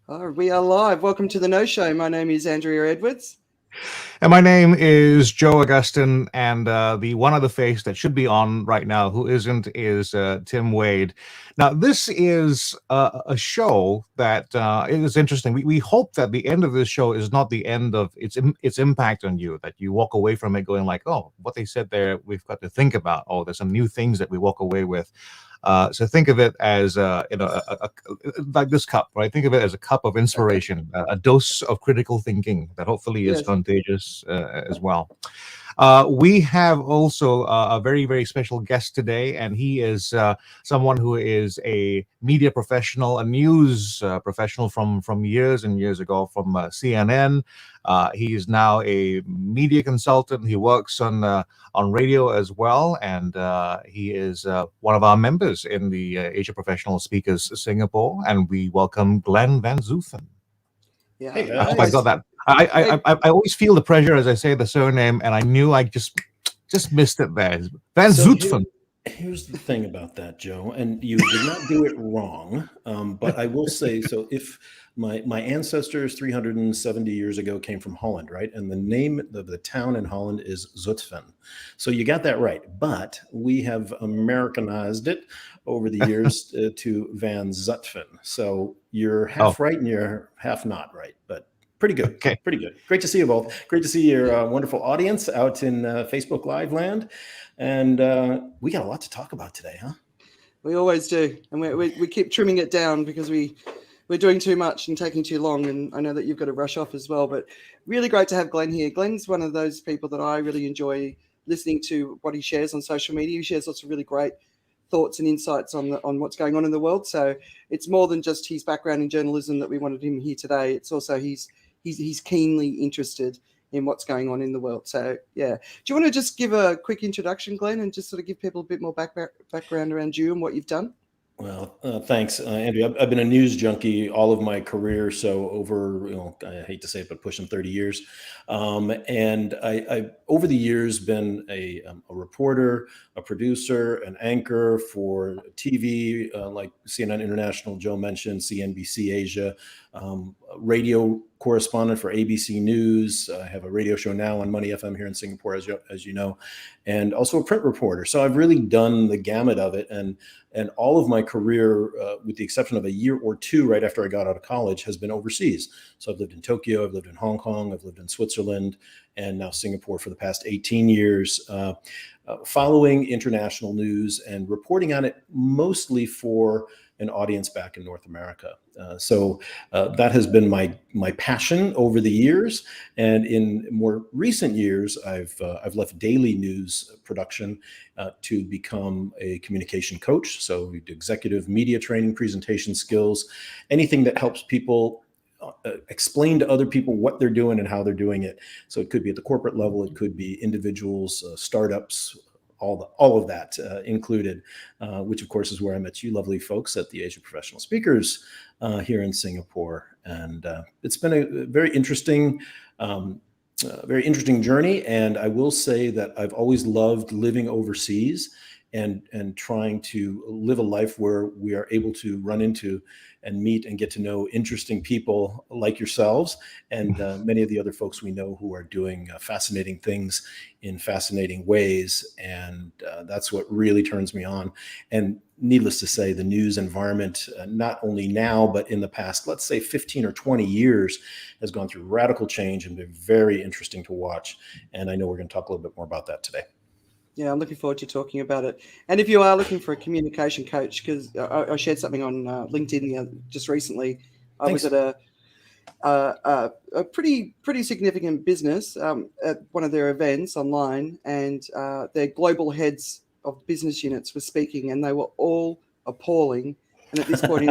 Oh, we are live. Welcome to the No Show. My name is Andrea Edwards. And my name is Joe Augustin, and the one other face that should be on right now, who isn't, is Tim Wade. Now, this is a show that is interesting. We hope that the end of this show is not the end of its impact on you, that you walk away from it going like, oh, what they said there, we've got to think about. Oh, there's some new things that we walk away with. So think of it as like this cup, right? Think of it as a cup of inspiration, a dose of critical thinking that hopefully is Yes. contagious as well. We have also a very, very special guest today, and he is someone who is a media professional, a news professional from years and years ago from CNN. He is now a media consultant. He works on radio as well, and he is one of our members in the Asia Professional Speakers Singapore. And we welcome Glenn van Zutphen. Yeah. Hey, I hope I got that. I always feel the pressure as I say the surname, and I knew I just missed it there. Van Zutphen. Here's the thing about that, Joe, and you did not do it wrong. But I will say, so if my ancestors 370 years ago came from Holland, right? And the name of the town in Holland is Zuffen. So you got that right. But we have Americanized it over the years to Van Zutphen. So you're half right and you're half not right, but pretty good. Okay. Pretty good. Great to see you both. Great to see your wonderful audience out in Facebook Live land. And we got a lot to talk about today, huh? We always do. And we keep trimming it down because we're doing too much and taking too long. And I know that you've got to rush off as well. But really great to have Glenn here. Glenn's one of those people that I really enjoy listening to what he shares on social media. He shares lots of really great thoughts and insights on what's going on in the world. So it's more than just his background in journalism that we wanted him here today. It's also he's keenly interested in what's going on in the world. So, yeah. Do you want to just give a quick introduction, Glenn, and just sort of give people a bit more background around you and what you've done? Well, thanks, Andrew. I've been a news junkie all of my career, so over, I hate to say it, but pushing 30 years. And I over the years, been a reporter, a producer, an anchor for TV, like CNN International, Joe mentioned, CNBC Asia, radio correspondent for ABC News. I have a radio show now on MoneyFM here in Singapore, as you know, and also a print reporter. So I've really done the gamut of it. And all of my career, with the exception of a year or two right after I got out of college, has been overseas. So I've lived in Tokyo, I've lived in Hong Kong, I've lived in Switzerland, and now Singapore for the past 18 years, following international news and reporting on it mostly for an audience back in North America. So that has been my passion over the years. And in more recent years, I've left daily news production to become a communication coach. So we do executive media training, presentation skills, anything that helps people explain to other people what they're doing and how they're doing it. So it could be at the corporate level, it could be individuals, startups, all of that included, which of course is where I met you lovely folks at the Asia Professional Speakers here in Singapore. And it's been a very interesting journey. And I will say that I've always loved living overseas and trying to live a life where we are able to run into and meet and get to know interesting people like yourselves and many of the other folks we know who are doing fascinating things in fascinating ways. And that's what really turns me on. And needless to say, the news environment, not only now, but in the past, let's say 15 or 20 years, has gone through radical change and been very interesting to watch. And I know we're going to talk a little bit more about that today. Yeah, I'm looking forward to talking about it. And if you are looking for a communication coach, because I shared something on LinkedIn just recently, I was at a pretty significant business at one of their events online, and their global heads of business units were speaking, and they were all appalling. And at this point,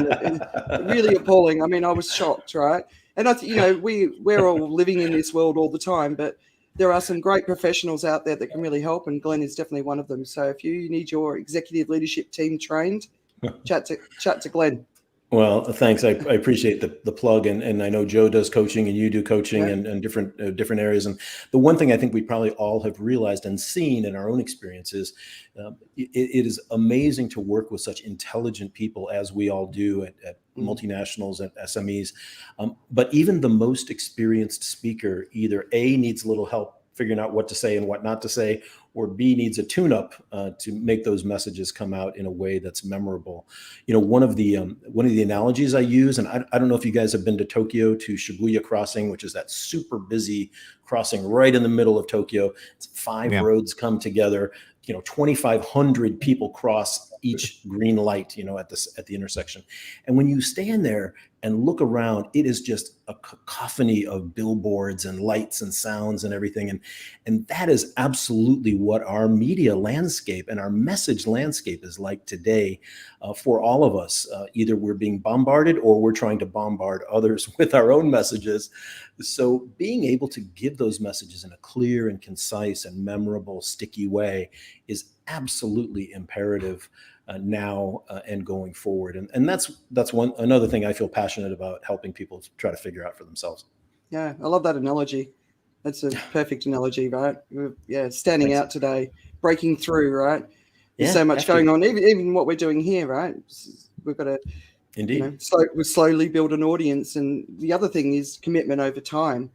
really appalling. I mean, I was shocked, right? And we're all living in this world all the time, but there are some great professionals out there that can really help, and Glenn is definitely one of them. So if you need your executive leadership team trained, chat to Glenn. Well, thanks. I appreciate the plug, and I know Joe does coaching, and you do coaching, Yeah. and different areas. And the one thing I think we probably all have realized and seen in our own experiences, it is amazing to work with such intelligent people as we all do at multinationals and SMEs. But even the most experienced speaker either A, needs a little help figuring out what to say and what not to say, or B, needs a tune-up to make those messages come out in a way that's memorable. You know, one of the analogies I use, and I don't know if you guys have been to Tokyo, to Shibuya Crossing, which is that super busy crossing right in the middle of Tokyo. It's 5 roads come together. 2,500 people cross each green light, at the intersection. And when you stand there and look around, it is just a cacophony of billboards and lights and sounds and everything. And that is absolutely what our media landscape and our message landscape is like today for all of us. Either we're being bombarded or we're trying to bombard others with our own messages. So being able to give those messages in a clear and concise and memorable, sticky way is absolutely imperative now and going forward. And that's another thing I feel passionate about, helping people try to figure out for themselves. Yeah, I love that analogy. That's a perfect analogy, right? Yeah, standing out today, breaking through, right? There's so much going on, even what we're doing here, right? We've got to, indeed, we slowly build an audience. And the other thing is commitment over time.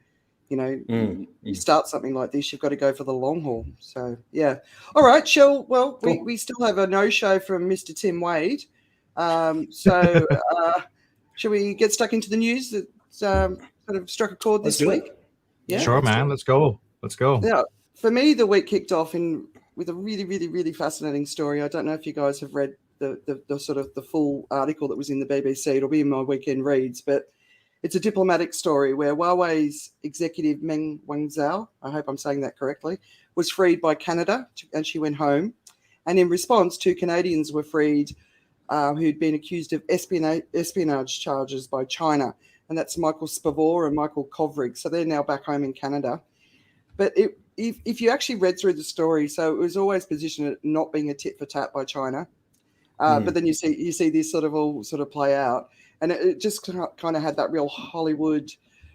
You start something like this, you've got to go for the long haul. So, yeah. All right, Shell. Well, cool. we still have a no-show from Mr. Tim Wade. So should we get stuck into the news that sort of struck a chord this week? Yeah, sure, man. Let's go. Yeah. For me, the week kicked off with a really, really, really fascinating story. I don't know if you guys have read the sort of the full article that was in the BBC. It'll be in my weekend reads, but it's a diplomatic story where Huawei's executive Meng Wanzhou, I hope I'm saying that correctly, was freed by Canada and she went home. And in response, 2 Canadians were freed who'd been accused of espionage charges by China. And that's Michael Spavor and Michael Kovrig. So they're now back home in Canada. But if you actually read through the story, so it was always positioned at not being a tit for tat by China. But then you see this sort of play out. And it just kind of had that real Hollywood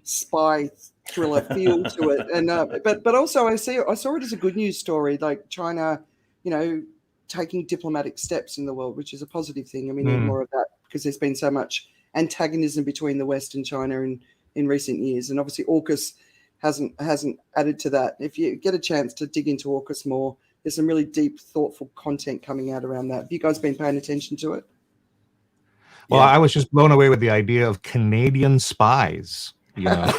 spy thriller feel to it. And but also I saw it as a good news story, like China, taking diplomatic steps in the world, which is a positive thing. And we need more of that because there's been so much antagonism between the West and China in recent years. And obviously AUKUS hasn't added to that. If you get a chance to dig into AUKUS more, there's some really deep, thoughtful content coming out around that. Have you guys been paying attention to it? Well, I was just blown away with the idea of Canadian spies. Yeah,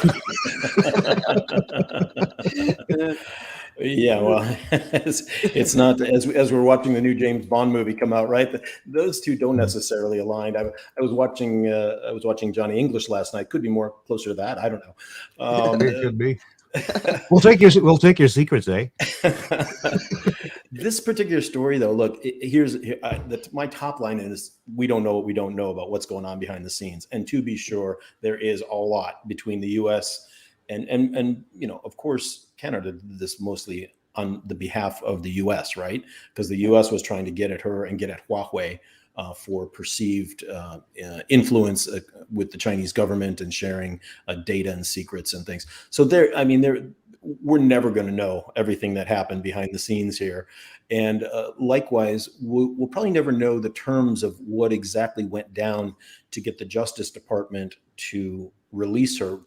well, it's not as we're watching the new James Bond movie come out, right? Those two don't necessarily align. I was watching Johnny English last night. Could be more closer to that. I don't know. It could be. We'll take your secrets, eh? This particular story, though, look, my top line is we don't know what we don't know about what's going on behind the scenes. And to be sure, there is a lot between the U.S. and of course, Canada did this mostly on the behalf of the U.S., right? Because the U.S. was trying to get at her and get at Huawei for perceived influence with the Chinese government and sharing data and secrets and things. So we're never going to know everything that happened behind the scenes here. And likewise, we'll probably never know the terms of what exactly went down to get the Justice Department to release her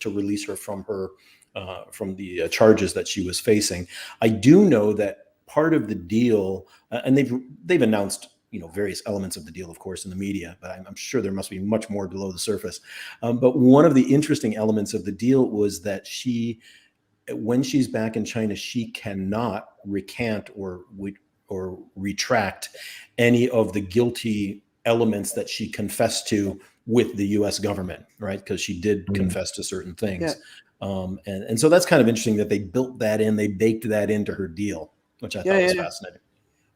from the charges that she was facing. I do know that part of the deal, and they've announced various elements of the deal, of course, in the media, but I'm sure there must be much more below the surface. But one of the interesting elements of the deal was that when she's back in China, she cannot recant or retract any of the guilty elements that she confessed to with the U.S. government, right? Because she did confess to certain things. Yeah. And so that's kind of interesting that they built that in, they baked that into her deal, which I thought was fascinating.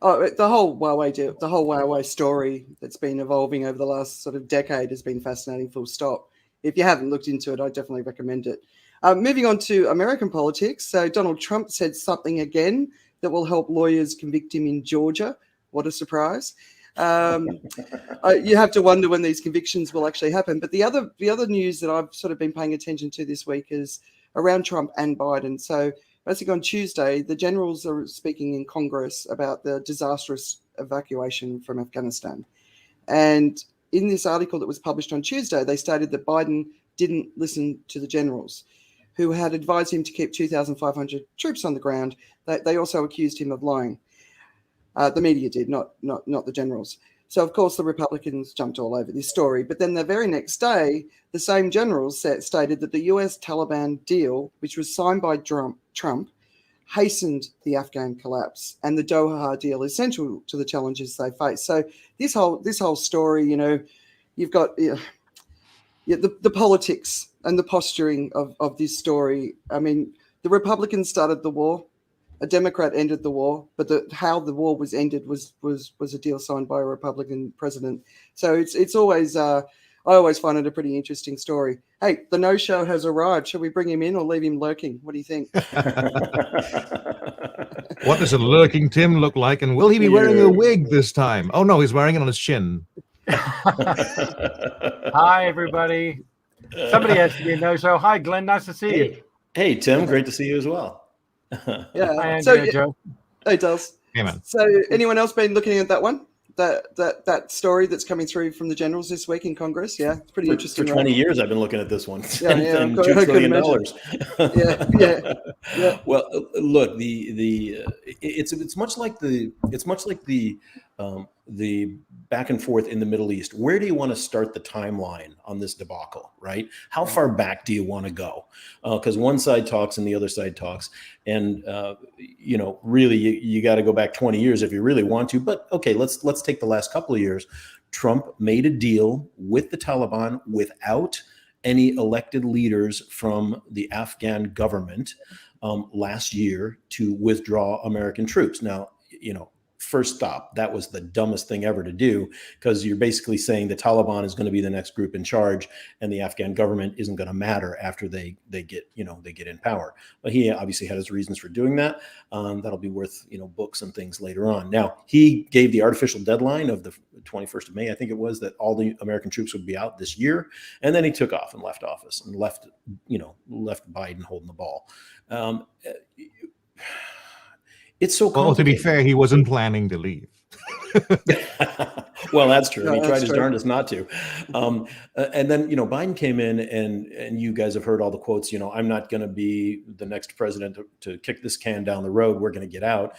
Oh, the whole Huawei deal, the whole Huawei story that's been evolving over the last sort of decade has been fascinating, full stop. If you haven't looked into it, I definitely recommend it. Moving on to American politics. So Donald Trump said something again that will help lawyers convict him in Georgia. What a surprise. You have to wonder when these convictions will actually happen. But the other news that I've sort of been paying attention to this week is around Trump and Biden. So basically on Tuesday, the generals are speaking in Congress about the disastrous evacuation from Afghanistan. And in this article that was published on Tuesday, they stated that Biden didn't listen to the generals, who had advised him to keep 2,500 troops on the ground. They also accused him of lying. The media did, not the generals. So, of course, the Republicans jumped all over this story. But then the very next day, the same generals stated that the US-Taliban deal, which was signed by Trump, hastened the Afghan collapse, and the Doha deal is central to the challenges they face. So this whole story, you've got the politics and the posturing of this story. I mean, the Republicans started the war, a Democrat ended the war, but how the war was ended was a deal signed by a Republican president. So it's always I always find it a pretty interesting story. Hey, the no-show has arrived. Shall we bring him in or leave him lurking? What do you think? What does a lurking Tim look like? And will he be wearing a wig this time? Oh, no, he's wearing it on his chin. Hi, everybody. Somebody has to be a no-show. Hi, Glenn. Nice to see you. Hey, Tim. Great to see you as well. Yeah. Hi, Andrea, Joe. It does. Hey, man. So anyone else been looking at that one? That story that's coming through from the generals this week in Congress? Yeah, it's pretty interesting. For 20 years, I've been looking at this one. Yeah, $2 trillion. Yeah. Well, look, it's much like the back and forth in the Middle East. Where do you want to start the timeline on this debacle, right? How far back do you want to go? Because one side talks and the other side talks. And, really, you got to go back 20 years if you really want to. But, okay, let's take the last couple of years. Trump made a deal with the Taliban without any elected leaders from the Afghan government last year to withdraw American troops. Now, first stop, that was the dumbest thing ever to do, because you're basically saying the Taliban is going to be the next group in charge and the Afghan government isn't going to matter after they get in power. But he obviously had his reasons for doing that. That'll be worth books and things later on. Now, he gave the artificial deadline of the 21st of May, I think it was, that all the American troops would be out this year, and then he took off and left office and left Biden holding the ball. It's so complicated. Well, to be fair, he wasn't planning to leave. Well, that's true. No, he tried his true. darndest not to. And then, Biden came in, and you guys have heard all the quotes, I'm not going to be the next president to kick this can down the road. We're going to get out.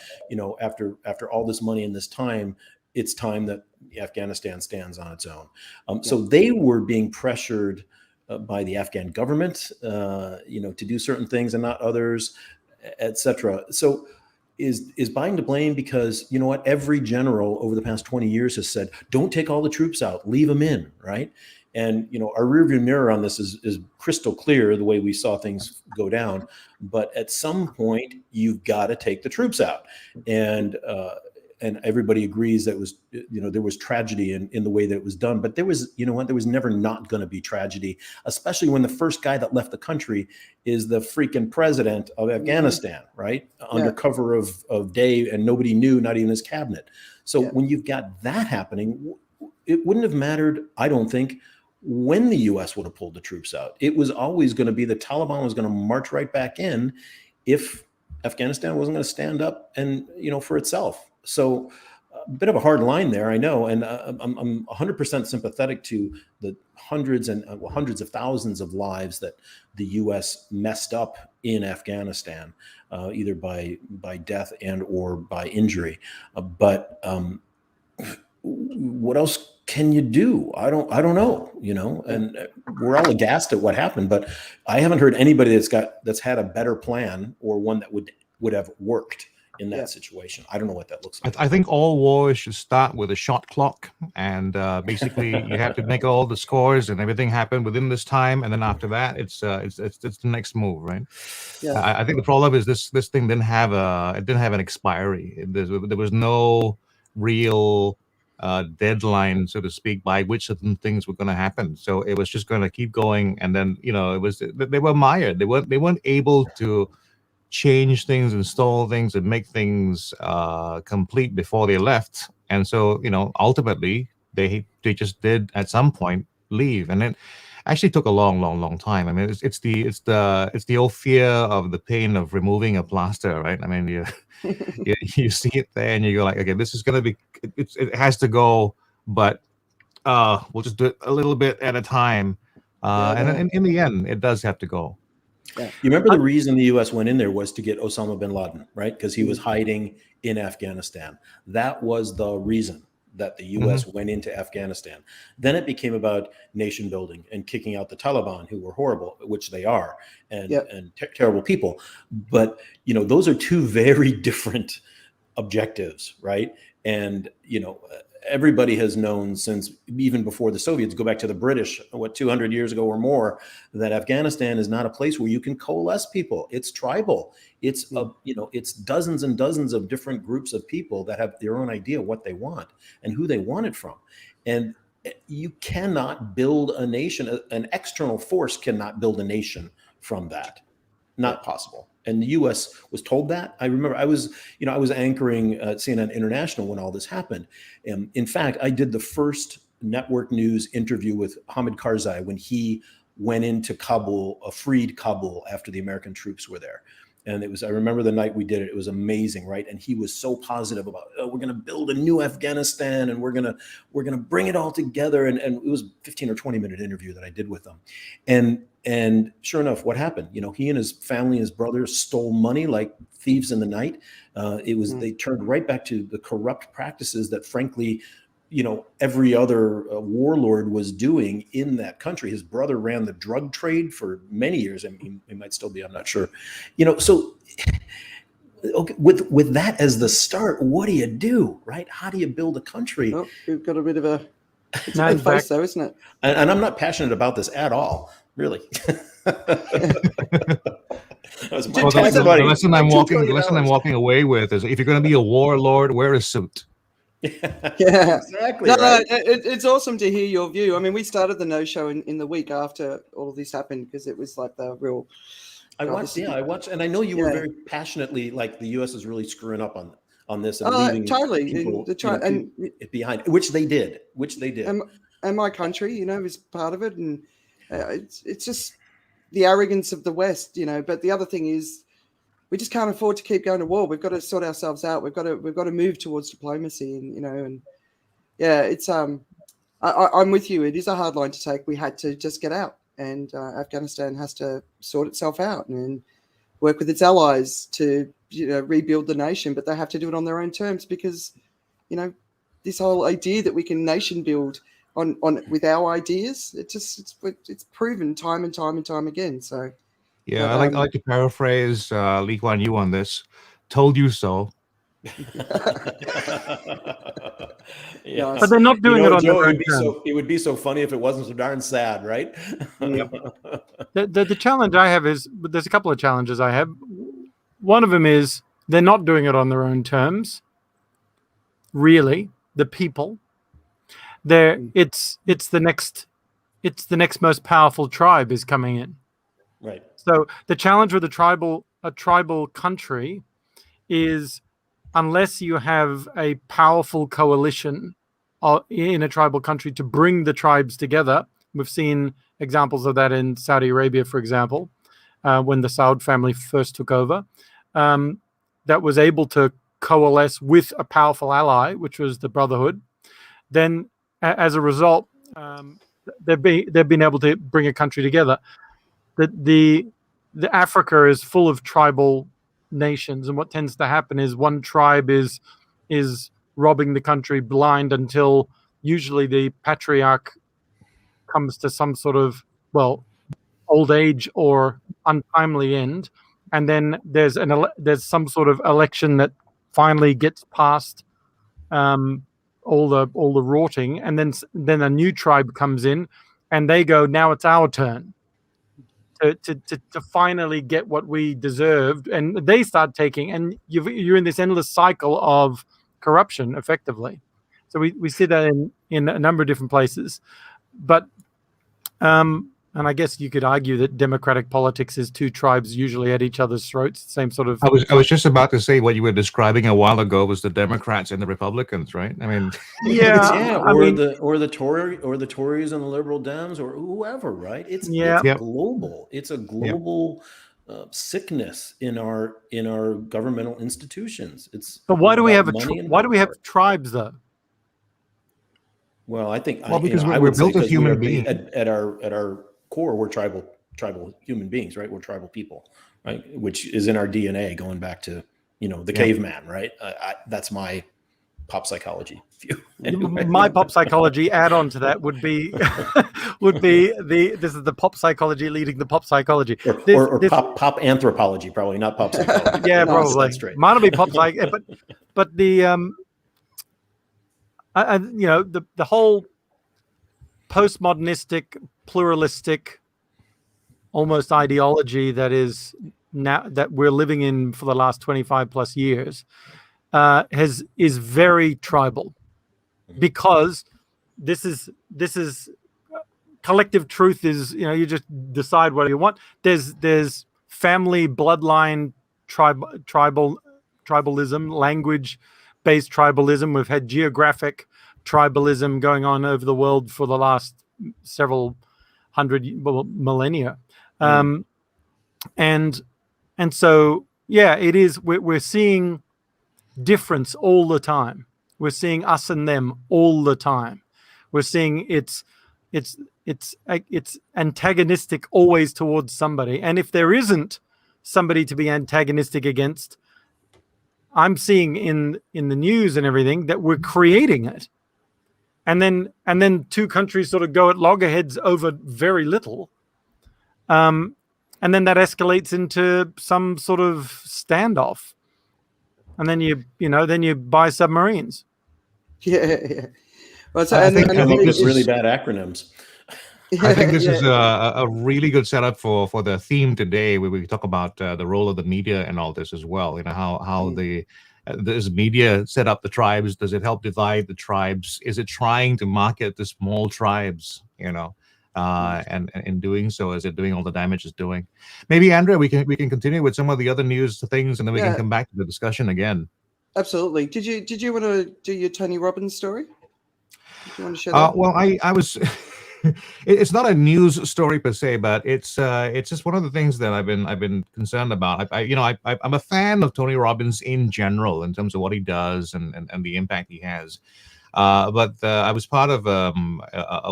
After all this money and this time, it's time that Afghanistan stands on its own. So they were being pressured by the Afghan government, to do certain things and not others, et cetera. So is Biden to blame? Because every general over the past 20 years has said, don't take all the troops out, leave them in, right? And our rearview mirror on this is crystal clear, the way we saw things go down. But at some point, you've got to take the troops out, and everybody agrees that was there was tragedy in the way that it was done. But there was there was never not going to be tragedy, especially when the first guy that left the country is the freaking president of Afghanistan, right? Under cover of day, and nobody knew, not even his cabinet. So when you've got that happening, it wouldn't have mattered, I don't think, when the U.S. would have pulled the troops out. It was always going to be the Taliban was going to march right back in if Afghanistan wasn't going to stand up and for itself. So a bit of a hard line there, I know, and I'm 100% sympathetic to the hundreds of thousands of lives that the U.S. messed up in Afghanistan, either by death and or by injury. But what else can you do? I don't know, and we're all aghast at what happened, but I haven't heard anybody that's had a better plan or one that would have worked in that situation. I don't know what that looks like. I think all wars should start with a shot clock, and basically you have to make all the scores and everything happen within this time, and then after that it's the next move, right? Yeah. I think the problem is this thing didn't have an expiry. There was no real deadline, so to speak, by which certain things were going to happen. So it was just going to keep going, and then they were mired. They weren't able to change things, install things, and make things complete before they left. And so, ultimately they just did at some point leave, and it actually took a long time. I mean, it's the old fear of the pain of removing a plaster, right? I mean, you see it there and you go like, okay, this is gonna be, it has to go, but we'll just do it a little bit at a time, and in the end, it does have to go. Yeah. You remember the reason the U.S. went in there was to get Osama bin Laden, right? Because he was hiding in Afghanistan. That was the reason that the U.S. went into Afghanistan. Then it became about nation building and kicking out the Taliban, who were horrible, which they are, and terrible people. But, those are two very different objectives, right? And, everybody has known since even before the Soviets, go back to the British, 200 years ago or more, that Afghanistan is not a place where you can coalesce people. It's tribal. It's it's dozens and dozens of different groups of people that have their own idea what they want and who they want it from. And you cannot build a nation. An external force cannot build a nation from that. Not possible. And the U.S. was told that. I remember I was anchoring CNN International when all this happened. In fact, I did the first network news interview with Hamid Karzai when he went into Kabul, freed Kabul after the American troops were there. And I remember the night we did it. It was amazing, right? And he was so positive about, we're going to build a new Afghanistan and we're going to bring it all together. And it was a 15 or 20 minute interview that I did with him. And sure enough, what happened? He and his family, his brothers stole money like thieves in the night. They turned right back to the corrupt practices that, frankly, every other warlord was doing in that country. His brother ran the drug trade for many years. I mean, he might still be, I'm not sure. So okay, with that as the start, what do, right? How do you build a country? Oh, we've got a bit of a face though, isn't it? And I'm not passionate about this at all, really. The lesson I'm walking away with is, if you're going to be a warlord, wear a suit. Yeah, exactly. No, right? It's awesome to hear your view. I mean, we started the No Show in the week after all of this happened, because it was like the real. I watched, and I know you were very passionately like, the U.S. is really screwing up on this and leaving people behind, which they did. And my country, is part of it, and it's just the arrogance of the West, But the other thing is, we just can't afford to keep going to war. We've got to sort ourselves out. We've got to move towards diplomacy, and it's I'm with you. It is a hard line to take. We had to just get out, and Afghanistan has to sort itself out and work with its allies to rebuild the nation. But they have to do it on their own terms, because this whole idea that we can nation build on with our ideas, it's proven time and time again. So. Yeah, I like to paraphrase Lee Kuan Yew on this. Told you so. Yeah. But they're not doing it on their own terms. It would be so funny if it wasn't so darn sad, right? The challenge I have is, there's a couple of challenges I have. One of them is, they're not doing it on their own terms. Really, the people. It's the next most powerful tribe is coming in. Right. So the challenge with a tribal country is, unless you have a powerful coalition in a tribal country to bring the tribes together. We've seen examples of that in Saudi Arabia, for example, when the Saud family first took over, that was able to coalesce with a powerful ally, which was the Brotherhood. Then, as a result, they've been able to bring a country together. The Africa is full of tribal nations, and what tends to happen is one tribe is robbing the country blind until usually the patriarch comes to some sort of old age or untimely end, and then there's some sort of election that finally gets past all the rotting, and then a new tribe comes in, and they go, now it's our turn to finally get what we deserved, and they start taking, and you're in this endless cycle of corruption, effectively. So we see that in a number of different places, but And I guess you could argue that democratic politics is two tribes usually at each other's throats. Same sort of. I was just about to say what you were describing a while ago was the Democrats and the Republicans, right? I mean, yeah, or the Tories and the Liberal Dems or whoever, right? It's global. It's a global sickness in our governmental institutions. But why do we have tribes though? Well, I think because we're built as human beings. At our core, we're tribal human beings, right? We're tribal people, right? Which is in our DNA, going back to the caveman, right? That's my pop psychology view. Anyway. My pop psychology add-on to that would be this is the pop psychology leading the pop psychology, or pop anthropology, probably not pop psychology. Yeah, probably. Mine will be pop psych, but the the whole postmodernistic, pluralistic, almost ideology that is now that we're living in for the last 25 plus years is very tribal, because this is collective truth is, you just decide what you want. There's family, bloodline, tribalism, language based tribalism. We've had geographic tribalism going on over the world for the last several millennia. And so, it is, we're seeing difference all the time. We're seeing us and them all the time. We're seeing it's antagonistic always towards somebody. And if there isn't somebody to be antagonistic against, I'm seeing in the news and everything that we're creating it. And then two countries sort of go at loggerheads over very little. And then that escalates into some sort of standoff. And then you buy submarines. Yeah. Well, so, I think this is really bad acronyms. I think this is a really good setup for the theme today, where we talk about the role of the media and all this as well. How does media set up the tribes? Does it help divide the tribes? Is it trying to market the small tribes? And in doing so, is it doing all the damage it's doing? Maybe, Andrea, we can continue with some of the other news things, and then we can come back to the discussion again. Absolutely. Did you want to do your Tony Robbins story? Do you want to share that? Well, I was. It's not a news story per se, but it's just one of the things that I've been concerned about. I'm a fan of Tony Robbins in general in terms of what he does and the impact he has. But I was part of a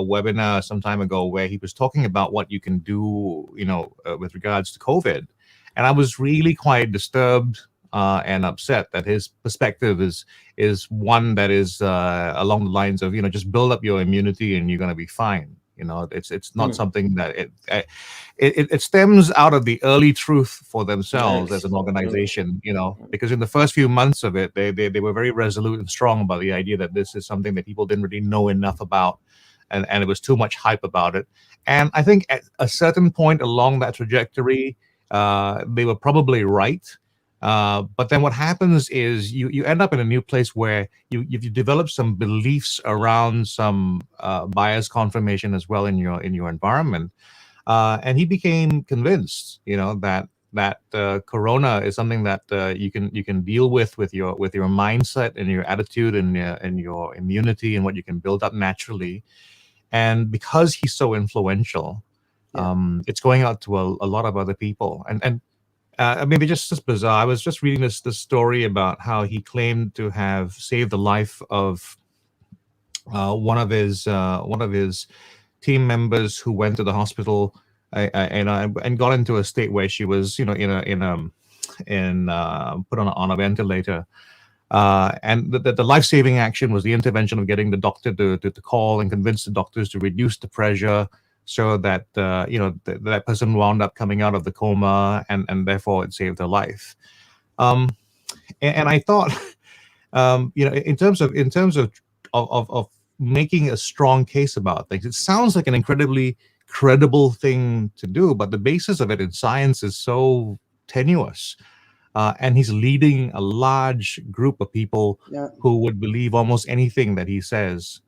webinar some time ago where he was talking about what you can do, with regards to COVID, and I was really quite disturbed and upset that his perspective is one that is along the lines of just build up your immunity and you're going to be fine. It's not something that it stems out of the early truth for themselves as an organization, because in the first few months of it, they were very resolute and strong about the idea that this is something that people didn't really know enough about, and it was too much hype about it. And I think at a certain point along that trajectory, they were probably right. But then what happens is you end up in a new place where you develop some beliefs around some bias confirmation as well in your environment. And he became convinced, that corona is something that you can deal with your mindset and your attitude and your immunity and what you can build up naturally. And because he's so influential, it's going out to a lot of other people. And maybe just bizarre. I was just reading this story about how he claimed to have saved the life of one of his team members who went to the hospital and got into a state where she was, put on a ventilator. And the life-saving action was the intervention of getting the doctor to call and convince the doctors to reduce the pressure, so that that person wound up coming out of the coma, and therefore it saved her life. And I thought, in terms of making a strong case about things, it sounds like an incredibly credible thing to do, but the basis of it in science is so tenuous. And he's leading a large group of people who would believe almost anything that he says.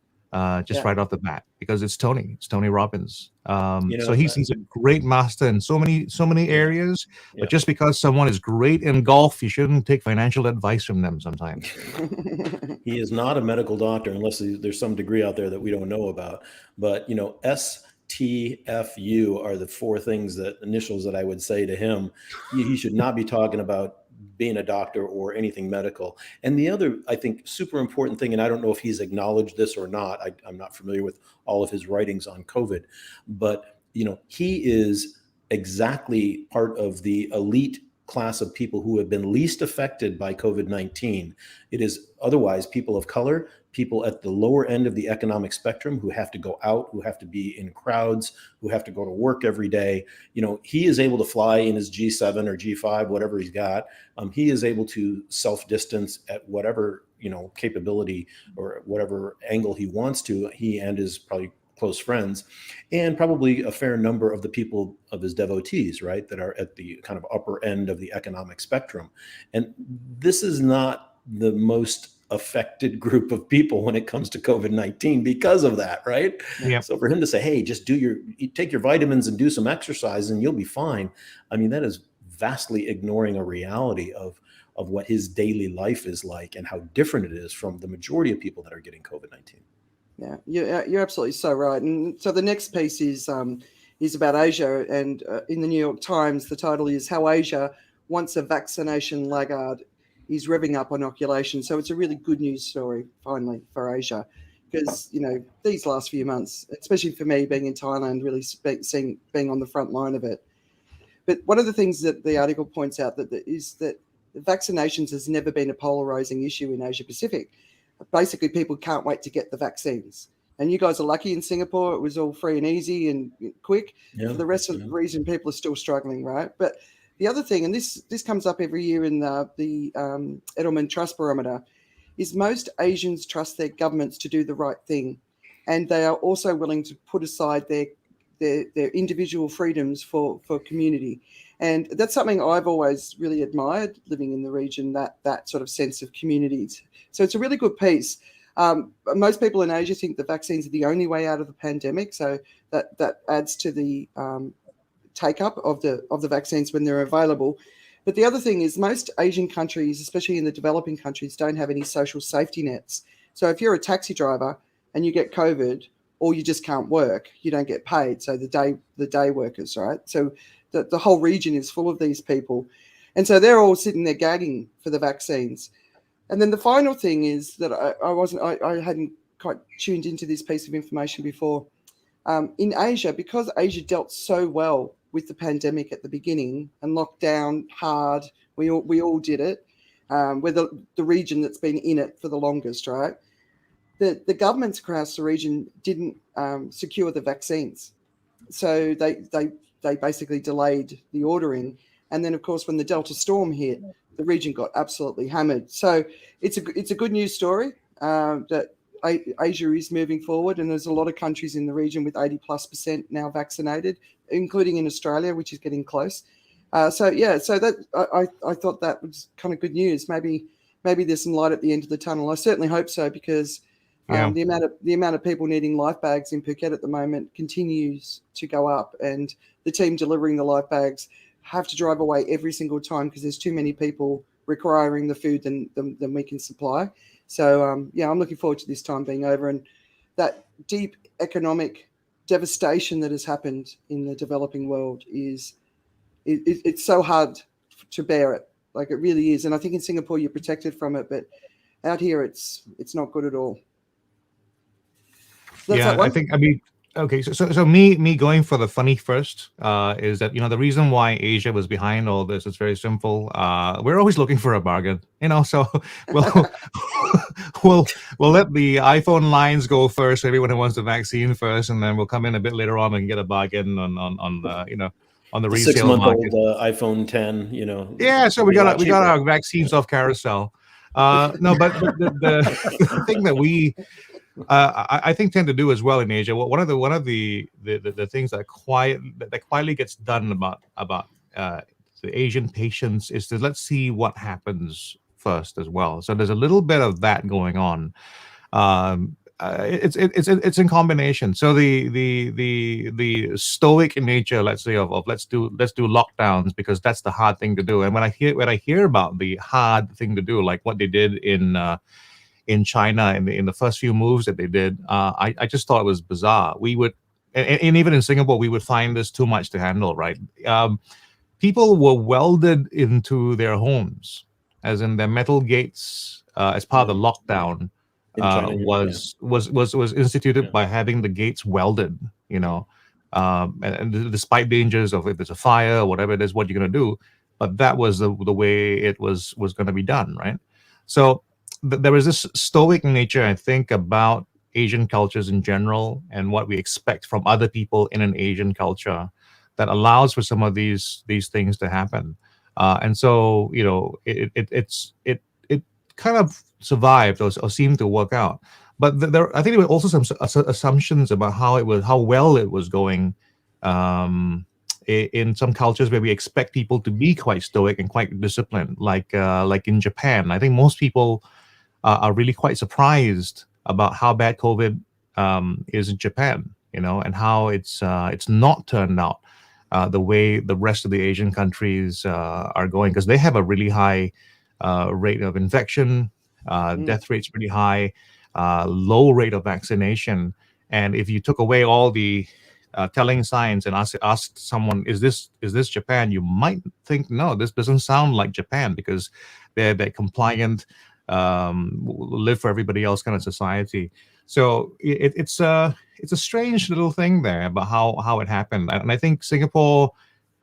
just right off the bat, because it's Tony Robbins. So he's a great master in so many areas. But just because someone is great in golf, you shouldn't take financial advice from them sometimes. He is not a medical doctor unless there's some degree out there that we don't know about. But STFU are the four initials that I would say to him. He should not be talking about being a doctor or anything medical. And the other, I think, super important thing, and I don't know if he's acknowledged this or not, I'm not familiar with all of his writings on COVID, but he is exactly part of the elite class of people who have been least affected by COVID-19. It is otherwise people of color, people at the lower end of the economic spectrum who have to go out, who have to be in crowds, who have to go to work every day. He is able to fly in his G7 or G5, whatever he's got. He is able to self-distance at whatever, capability or whatever angle he wants to, he and his probably close friends, and probably a fair number of the people of his devotees, right, that are at the kind of upper end of the economic spectrum. And this is not the most affected group of people when it comes to COVID-19 because of that, right? Yeah. So for him to say, hey, just take your vitamins and do some exercise and you'll be fine. I mean, that is vastly ignoring a reality of what his daily life is like and how different it is from the majority of people that are getting COVID-19. Yeah, you're absolutely so right. And so the next piece is about Asia, and in the New York Times, the title is "How Asia, Once a Vaccination Laggard, is Revving Up Inoculation." So it's a really good news story, finally, for Asia, because these last few months, especially for me being in Thailand, really being on the front line of it. But one of the things that the article points out is that vaccinations has never been a polarizing issue in Asia Pacific. Basically, people can't wait to get the vaccines. And you guys are lucky in Singapore. It was all free and easy and quick. Yeah, For the rest of the region, people are still struggling, right? But the other thing, and this comes up every year in the Edelman Trust Barometer, is most Asians trust their governments to do the right thing. And they are also willing to put aside their individual freedoms for community. And that's something I've always really admired living in the region, that sort of sense of communities. So it's a really good piece. Most people in Asia think the vaccines are the only way out of the pandemic. So that adds to the take up of the vaccines when they're available. But the other thing is most Asian countries, especially in the developing countries, don't have any social safety nets. So if you're a taxi driver and you get COVID, or you just can't work, you don't get paid. So the day workers, right? So the whole region is full of these people. And so they're all sitting there gagging for the vaccines. And then the final thing is that I hadn't quite tuned into this piece of information before. In Asia, because Asia dealt so well with the pandemic at the beginning and locked down hard, we all did it. We're the region that's been in it for the longest, right? The governments across the region didn't secure the vaccines. So they basically delayed the ordering. And then, of course, when the Delta storm hit, the region got absolutely hammered. So it's a good news story that Asia is moving forward. And there's a lot of countries in the region with 80+% now vaccinated, including in Australia, which is getting close. So that I thought that was kind of good news. Maybe there's some light at the end of the tunnel. I certainly hope so, because the amount of people needing life bags in Phuket at the moment continues to go up, and the team delivering the life bags have to drive away every single time because there's too many people requiring the food than we can supply. So I'm looking forward to this time being over, and that deep economic devastation that has happened in the developing world it's so hard to bear it. Like, it really is. And I think in Singapore you're protected from it, but out here it's not good at all. Okay, so me going for the funny first is that the reason why Asia was behind all this is very simple. We're always looking for a bargain, so we'll let the iPhone lines go first. Everyone who wants the vaccine first, and then we'll come in a bit later on and get a bargain on the resale market. 6-month-old iPhone 10, Yeah, so we got our vaccines off carousel. No, but the thing that we I think tend to do as well in Asia. One of the things that quietly gets done about the Asian patients is to let's see what happens first as well. So there's a little bit of that going on. it's in combination. So the stoic nature, let's say, of let's do lockdowns because that's the hard thing to do. And when I hear about the hard thing to do, like what they did in China in the first few moves that they did, I just thought it was bizarre. We would, and even in Singapore, we would find this too much to handle, right? People were welded into their homes, as in their metal gates, as part of the lockdown. In China, was instituted by having the gates welded, and despite dangers of if there's a fire or whatever it is, what you're going to do, but that was the way it was going to be done, right? So there is this stoic nature, I think, about Asian cultures in general and what we expect from other people in an Asian culture that allows for some of these things to happen, and so it kind of survived or seemed to work out. But I think there were also some assumptions about how well it was going in some cultures where we expect people to be quite stoic and quite disciplined, like in Japan. I think most people are really quite surprised about how bad COVID is in Japan, and how it's not turned out the way the rest of the Asian countries are going, because they have a really high rate of infection. Death rate's pretty high, low rate of vaccination. And if you took away all the telling signs and asked someone, is this Japan? You might think, no, this doesn't sound like Japan, because they're compliant, live for everybody else kind of society. So it's a strange little thing there about how it happened. And I think Singapore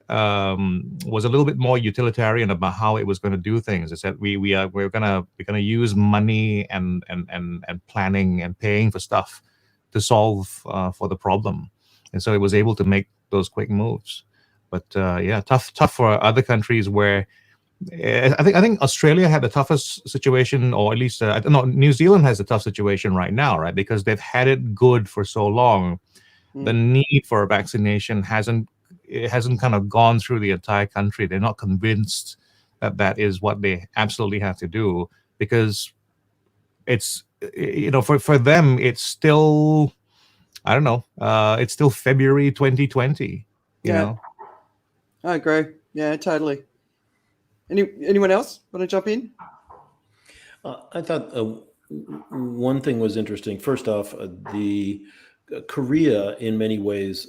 was a little bit more utilitarian about how it was going to do things. It said we're gonna use money and planning and paying for stuff to solve for the problem, and so it was able to make those quick moves. But tough for other countries where I think Australia had the toughest situation, or at least New Zealand has a tough situation right now, right? Because they've had it good for so long. The need for a vaccination hasn't kind of gone through the entire country. They're not convinced that is what they absolutely have to do, because it's, for them, it's still, I don't know, it's still February 2020, you know? I agree. Yeah, totally. Anyone else want to jump in? I thought one thing was interesting. First off, the Korea, in many ways,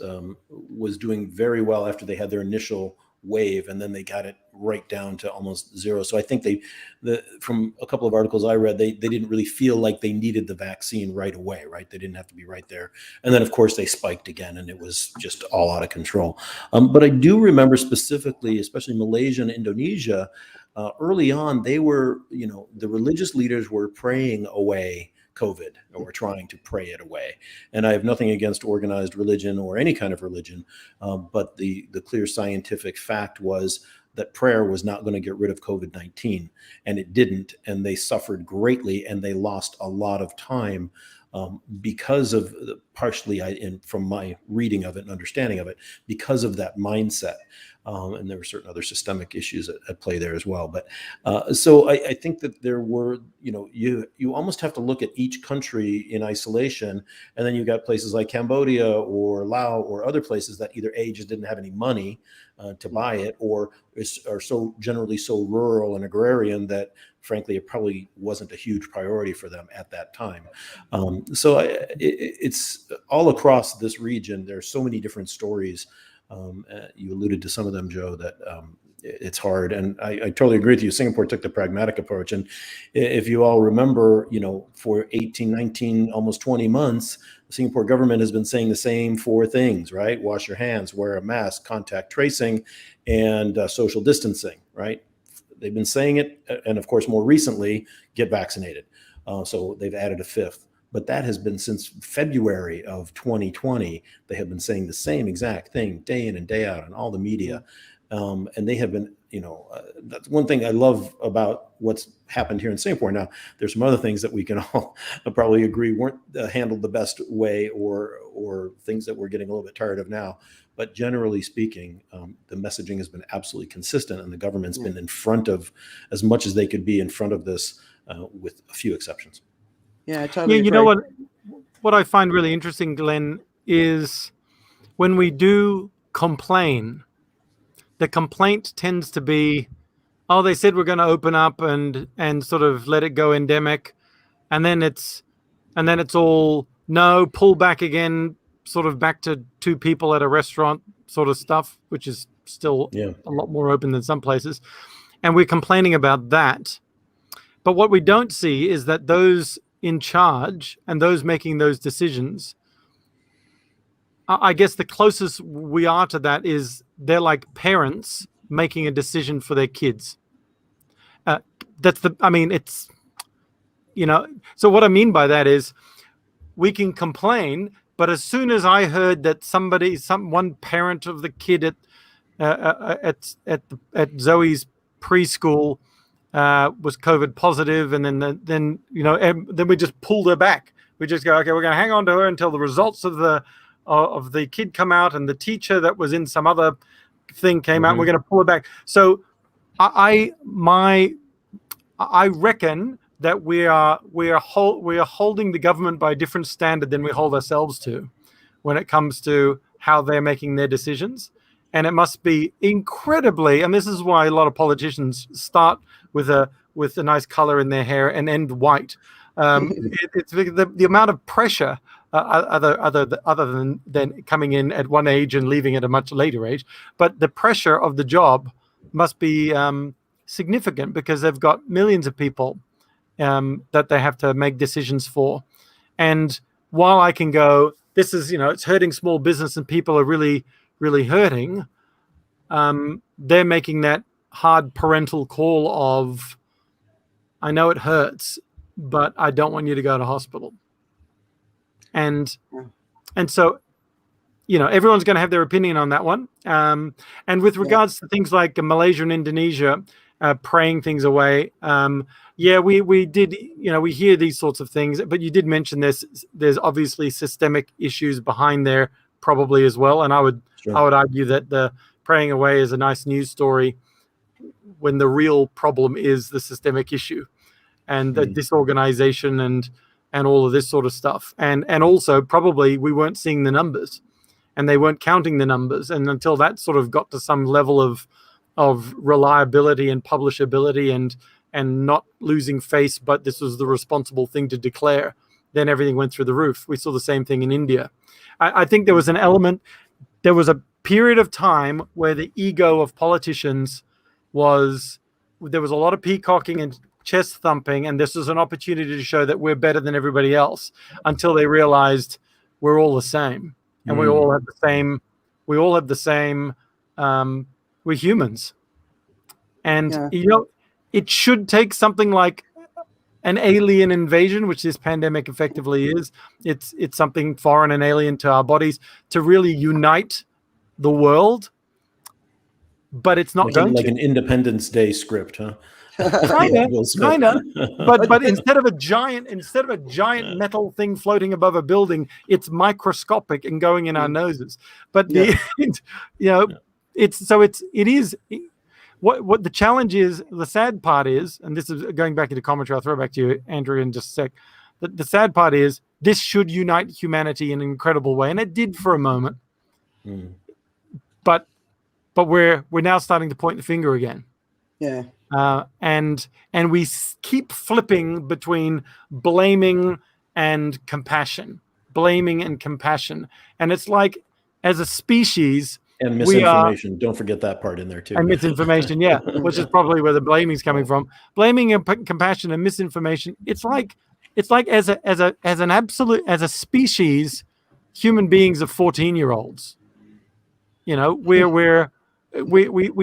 was doing very well after they had their initial wave, and then they got it right down to almost zero. So I think from a couple of articles I read, they didn't really feel like they needed the vaccine right away, right? They didn't have to be right there. And then, of course, they spiked again, and it was just all out of control. But I do remember specifically, especially Malaysia and Indonesia, early on, they were, the religious leaders were praying away COVID, or trying to pray it away. And I have nothing against organized religion or any kind of religion, but the clear scientific fact was that prayer was not going to get rid of COVID-19, and it didn't. And they suffered greatly, and they lost a lot of time because of, partially, from my reading of it and understanding of it, because of that mindset. And there were certain other systemic issues at play there as well. But so I think that there were, you almost have to look at each country in isolation. And then you've got places like Cambodia or Laos or other places that either A, just didn't have any money to buy it, or are so generally so rural and agrarian that, frankly, it probably wasn't a huge priority for them at that time. So it's all across this region. There are so many different stories. You alluded to some of them, Joe, that it's hard. And I totally agree with you. Singapore took the pragmatic approach. And if you all remember, for 18, 19, almost 20 months, the Singapore government has been saying the same four things, right? Wash your hands, wear a mask, contact tracing, and social distancing, right? They've been saying it. And of course, more recently, get vaccinated. So they've added a fifth. But that has been since February of 2020. They have been saying the same exact thing day in and day out in all the media. And they have been, that's one thing I love about what's happened here in Singapore. Now, there's some other things that we can all probably agree weren't handled the best way, or things that we're getting a little bit tired of now. But generally speaking, the messaging has been absolutely consistent, and the government's been in front of, as much as they could be in front of this, with a few exceptions. Yeah, I totally agree. You know what? what I find really interesting, Glenn, is when we do complain, the complaint tends to be, oh, they said we're going to open up and sort of let it go endemic, and then it's all no, pull back again, sort of back to 2 people at a restaurant sort of stuff, which is still a lot more open than some places, and we're complaining about that. But what we don't see is that those in charge and those making those decisions, I guess the closest we are to that is they're like parents making a decision for their kids. It's, so what I mean by that is we can complain, but as soon as I heard that one parent of the kid at Zoe's preschool was COVID positive, and then we just pulled her back. We just go, okay, we're going to hang on to her until the results of the kid come out, and the teacher that was in some other thing came out, and we're going to pull her back. So I reckon that we are holding the government by a different standard than we hold ourselves to when it comes to how they're making their decisions. And it must be incredibly, and this is why a lot of politicians start with a nice color in their hair and end white. It's the amount of pressure, other than coming in at one age and leaving at a much later age, but the pressure of the job must be significant, because they've got millions of people that they have to make decisions for. And while I can go, this is, it's hurting small business and people are really, really hurting, they're making that hard parental call of, I know it hurts, but I don't want you to go to hospital. And so, everyone's going to have their opinion on that one. And with regards to things like Malaysia and Indonesia praying things away, we did, we hear these sorts of things, but you did mention there's obviously systemic issues behind there probably as well. And I would argue that the praying away is a nice news story when the real problem is the systemic issue and the disorganization and all of this sort of stuff. And also probably we weren't seeing the numbers, and they weren't counting the numbers. And until that sort of got to some level of reliability and publishability and not losing face, but this was the responsible thing to declare, then everything went through the roof. We saw the same thing in India. I think there was an element, there was a period of time where the ego of politicians there was a lot of peacocking and chest thumping, and this was an opportunity to show that we're better than everybody else, until they realized we're all the same, and we all have the same, we're humans. And it should take something like an alien invasion, which this pandemic effectively is. It's something foreign and alien to our bodies, to really unite the world. But it's not going like to. An Independence Day script, huh? Kind of. But instead of a giant metal thing floating above a building, it's microscopic and going in our noses. But what the challenge is. The sad part is, and this is going back into commentary, I'll throw back to you, Andrew, in just a sec. The sad part is this should unite humanity in an incredible way, and it did for a moment. But we're now starting to point the finger again. Yeah. And we keep flipping between blaming and compassion, and it's like, as a species, and misinformation. Don't forget that part in there too. And misinformation, which is probably where the blaming is coming from. Blaming and compassion and misinformation. It's like as a species, human beings are 14-year-olds. We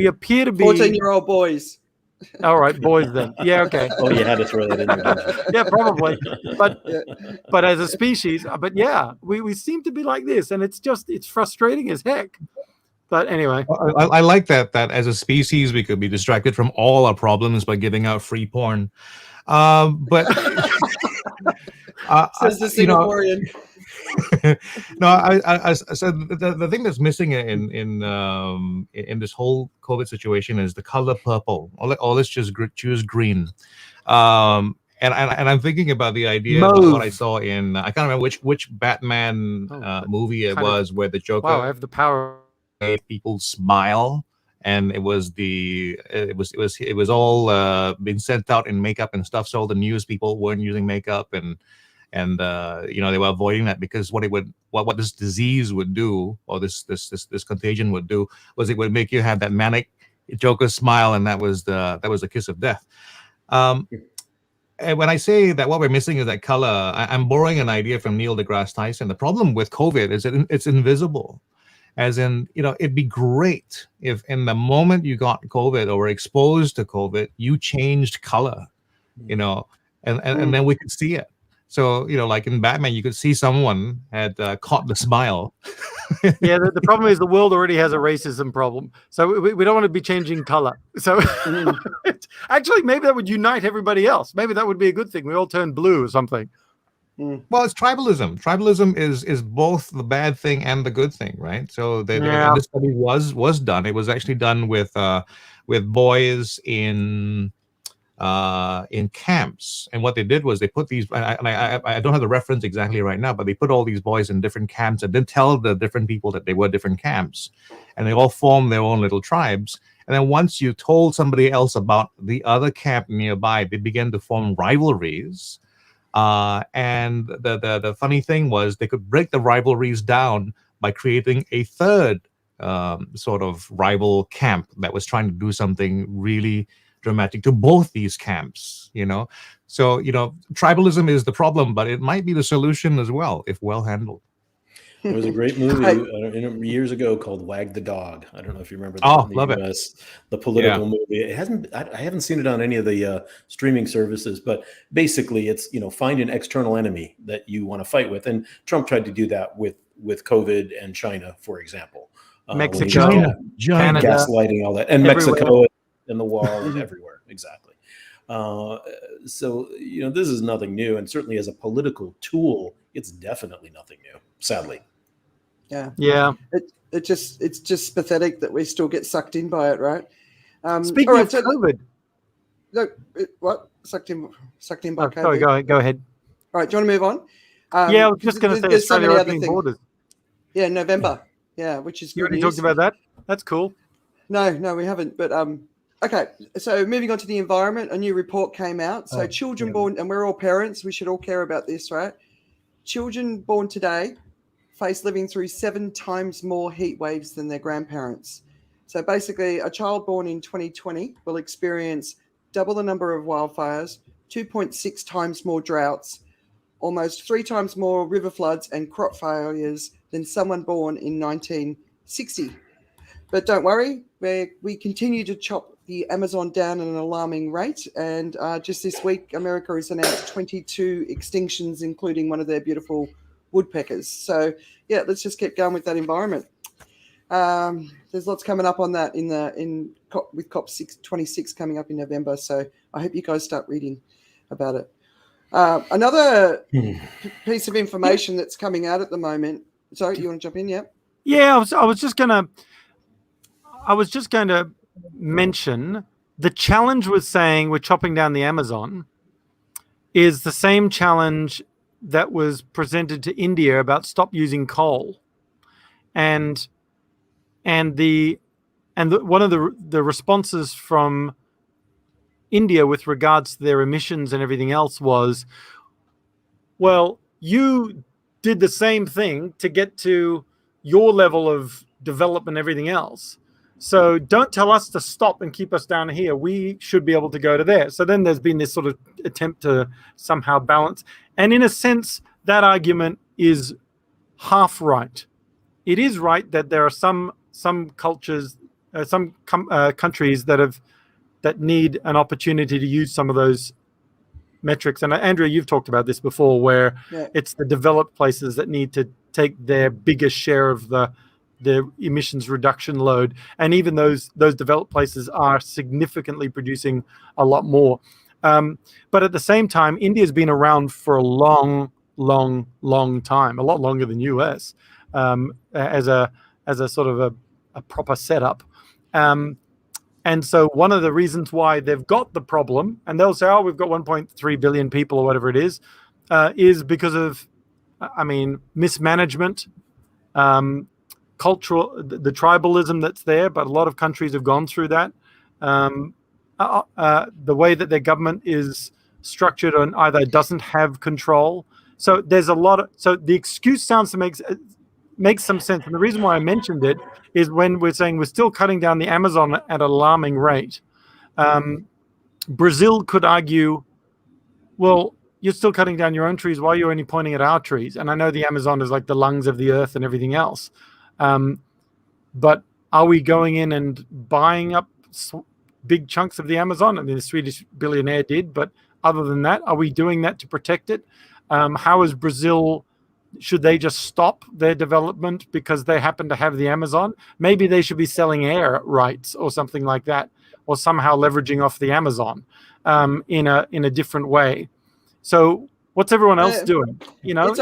appear to be 14-year-old boys. All right, boys then. Yeah, okay. Oh, you had to throw that in there. Yeah, probably. But as a species, we seem to be like this, and it's frustrating as heck. But anyway, I like that as a species we could be distracted from all our problems by giving out free porn. But says the Singaporean. No, I said the thing that's missing in this whole COVID situation is the color purple. Or let's just choose green. And I'm thinking about the idea of what I saw in I can't remember which Batman movie it was where the Joker I have the power made people smile, and it was all being sent out in makeup and stuff. So all the news people weren't using makeup, and they were avoiding that because what this disease would do, or this contagion would do, was it would make you have that manic Joker smile, and that was the kiss of death. And when I say that what we're missing is that color, I'm borrowing an idea from Neil deGrasse Tyson. The problem with COVID is that it's invisible. As in, it'd be great if in the moment you got COVID or were exposed to COVID, you changed color, and then we could see it. So, like in Batman, you could see someone had caught the smile. Yeah, the problem is the world already has a racism problem. So we don't want to be changing color. So actually, maybe that would unite everybody else. Maybe that would be a good thing. We all turn blue or something. Well, it's tribalism. Tribalism is both the bad thing and the good thing, right? So this study was done. It was actually done with boys in camps, and what they did was they put these. I don't have the reference exactly right now, but they put all these boys in different camps and then tell the different people that they were different camps, and they all formed their own little tribes. And then once you told somebody else about the other camp nearby, they began to form rivalries. And the funny thing was they could break the rivalries down by creating a third sort of rival camp that was trying to do something really dramatic to both these camps, So, tribalism is the problem, but it might be the solution as well if well handled. There was a great movie years ago called Wag the Dog. I don't know if you remember that. Love it. The political movie. It hasn't. I haven't seen it on any of the streaming services, but basically, it's find an external enemy that you want to fight with, and Trump tried to do that with COVID and China, for example. Mexico, Canada, gaslighting, all that, and everywhere. Mexico and the wall everywhere. Exactly. So this is nothing new, and certainly as a political tool, it's definitely nothing new. Sadly. Yeah. It's just pathetic that we still get sucked in by it, right? Speaking of COVID, what sucked in by COVID? Sorry, go ahead. All right, do you want to move on? I was just going to say Australia opening borders. Yeah, November. Yeah, which is you good already news. talked about that. That's cool. No, we haven't. But okay, so moving on to the environment, a new report came out. So children born, and we're all parents, we should all care about this, right? Children born today face living through 7 times more heat waves than their grandparents. So basically, a child born in 2020 will experience double the number of wildfires, 2.6 times more droughts, almost 3 times more river floods and crop failures than someone born in 1960. But don't worry, we continue to chop the Amazon down at an alarming rate. And just this week, America has announced 22 extinctions, including one of their beautiful woodpeckers. So, yeah, let's just keep going with that environment. There's lots coming up on that with COP26 coming up in November. So I hope you guys start reading about it. Another piece of information that's coming out at the moment. Sorry, you want to jump in? Yeah. Yeah, I was just going to mention the challenge with saying we're chopping down the Amazon is the same challenge that was presented to India about stop using coal, and one of the responses from India with regards to their emissions and everything else was, well, you did the same thing to get to your level of development and everything else. So don't tell us to stop and keep us down here. We should be able to go to there. So then there's been this sort of attempt to somehow balance. And in a sense, that argument is half right. It is right that there are some cultures, countries that need an opportunity to use some of those metrics. And Andrea, you've talked about this before, where it's the developed places that need to take their biggest share of the emissions reduction load, and even those developed places are significantly producing a lot more. But at the same time, India's been around for a long time, a lot longer than US, as a sort of a proper setup. And And so one of the reasons why they've got the problem, and they'll say, oh, we've got 1.3 billion people or whatever it is because of, mismanagement, cultural, the tribalism that's there, but a lot of countries have gone through that. The way that their government is structured and either doesn't have control. So there's a lot of, so the excuse sounds to make some sense. And the reason why I mentioned it is when we're saying we're still cutting down the Amazon at an alarming rate. Brazil could argue, well, you're still cutting down your own trees. Why are you only pointing at our trees? And I know the Amazon is like the lungs of the earth and everything else. But are we going in and buying up big chunks of the Amazon? I mean, the Swedish billionaire did, but other than that, are we doing that to protect it? How is Brazil, should they just stop their development because they happen to have the Amazon? Maybe they should be selling air rights or something like that, or somehow leveraging off the Amazon in a different way. So what's everyone else doing? No,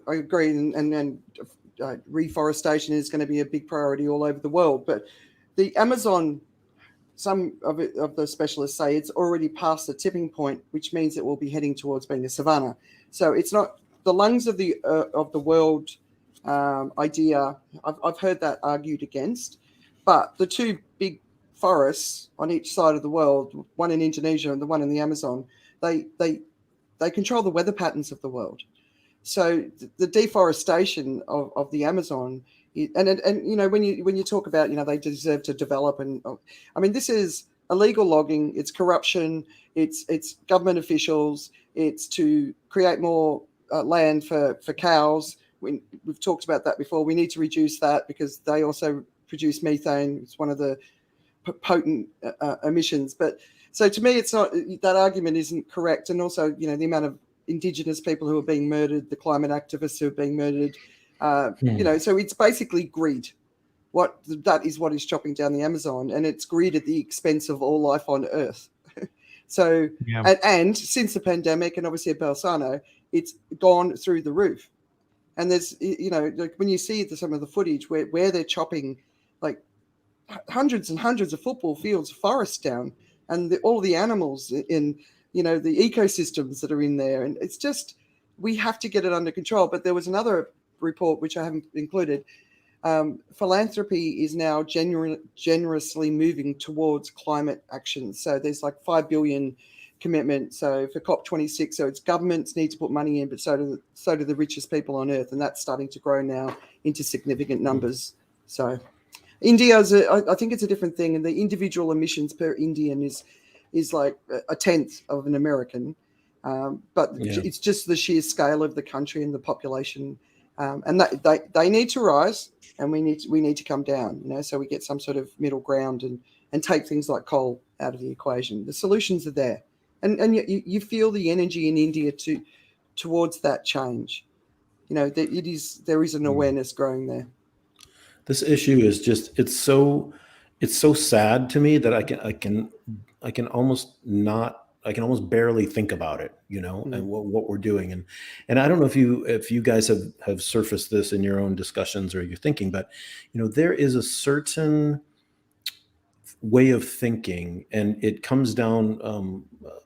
I agree, and reforestation is going to be a big priority all over the world. But the Amazon, some of the specialists say it's already past the tipping point, which means it will be heading towards being a savanna. So it's not the lungs of the world idea. I've heard that argued against, but the two big forests on each side of the world, one in Indonesia and the one in the Amazon, they control the weather patterns of the world. So the deforestation of the Amazon, and when you talk about they deserve to develop, and I mean, this is illegal logging, it's corruption, it's government officials, it's to create more land for cows. We've talked about that before. We need to reduce that because they also produce methane. It's one of the potent emissions. But so to me, it's not, that argument isn't correct. And also, the amount of Indigenous people who are being murdered, the climate activists who are being murdered, so it's basically greed. That is what is chopping down the Amazon, and it's greed at the expense of all life on Earth. So, yeah. and since the pandemic, and obviously at Bolsonaro, it's gone through the roof. And there's, like when you see some of the footage where they're chopping like hundreds and hundreds of football fields, forests down, and all the animals in, the ecosystems that are in there. And it's just, we have to get it under control. But there was another report, which I haven't included. Philanthropy is now generously moving towards climate action. So there's like 5 billion commitment. So for COP26, so it's governments need to put money in, but so do the richest people on Earth, and that's starting to grow now into significant numbers. So India's, I think it's a different thing, and the individual emissions per Indian is like a tenth of an American, but it's just the sheer scale of the country and the population, and that they need to rise, and we need to come down, so we get some sort of middle ground and take things like coal out of the equation. The solutions are there. And you feel the energy in India towards that change. There is an awareness growing there. This issue is just it's so sad to me that I can almost barely think about it, and what we're doing. And I don't know if you guys have surfaced this in your own discussions or your thinking, but there is a certain way of thinking, and it comes down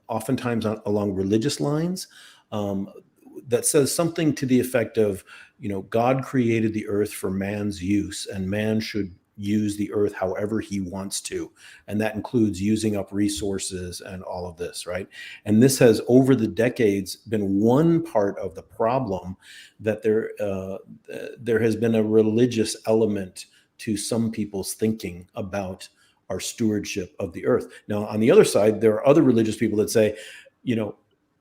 oftentimes along religious lines, that says something to the effect of, God created the earth for man's use, and man should use the earth however he wants to. And that includes using up resources and all of this, right? And this has, over the decades, been one part of the problem, that there has been a religious element to some people's thinking about our stewardship of the earth. Now, on the other side, there are other religious people that say,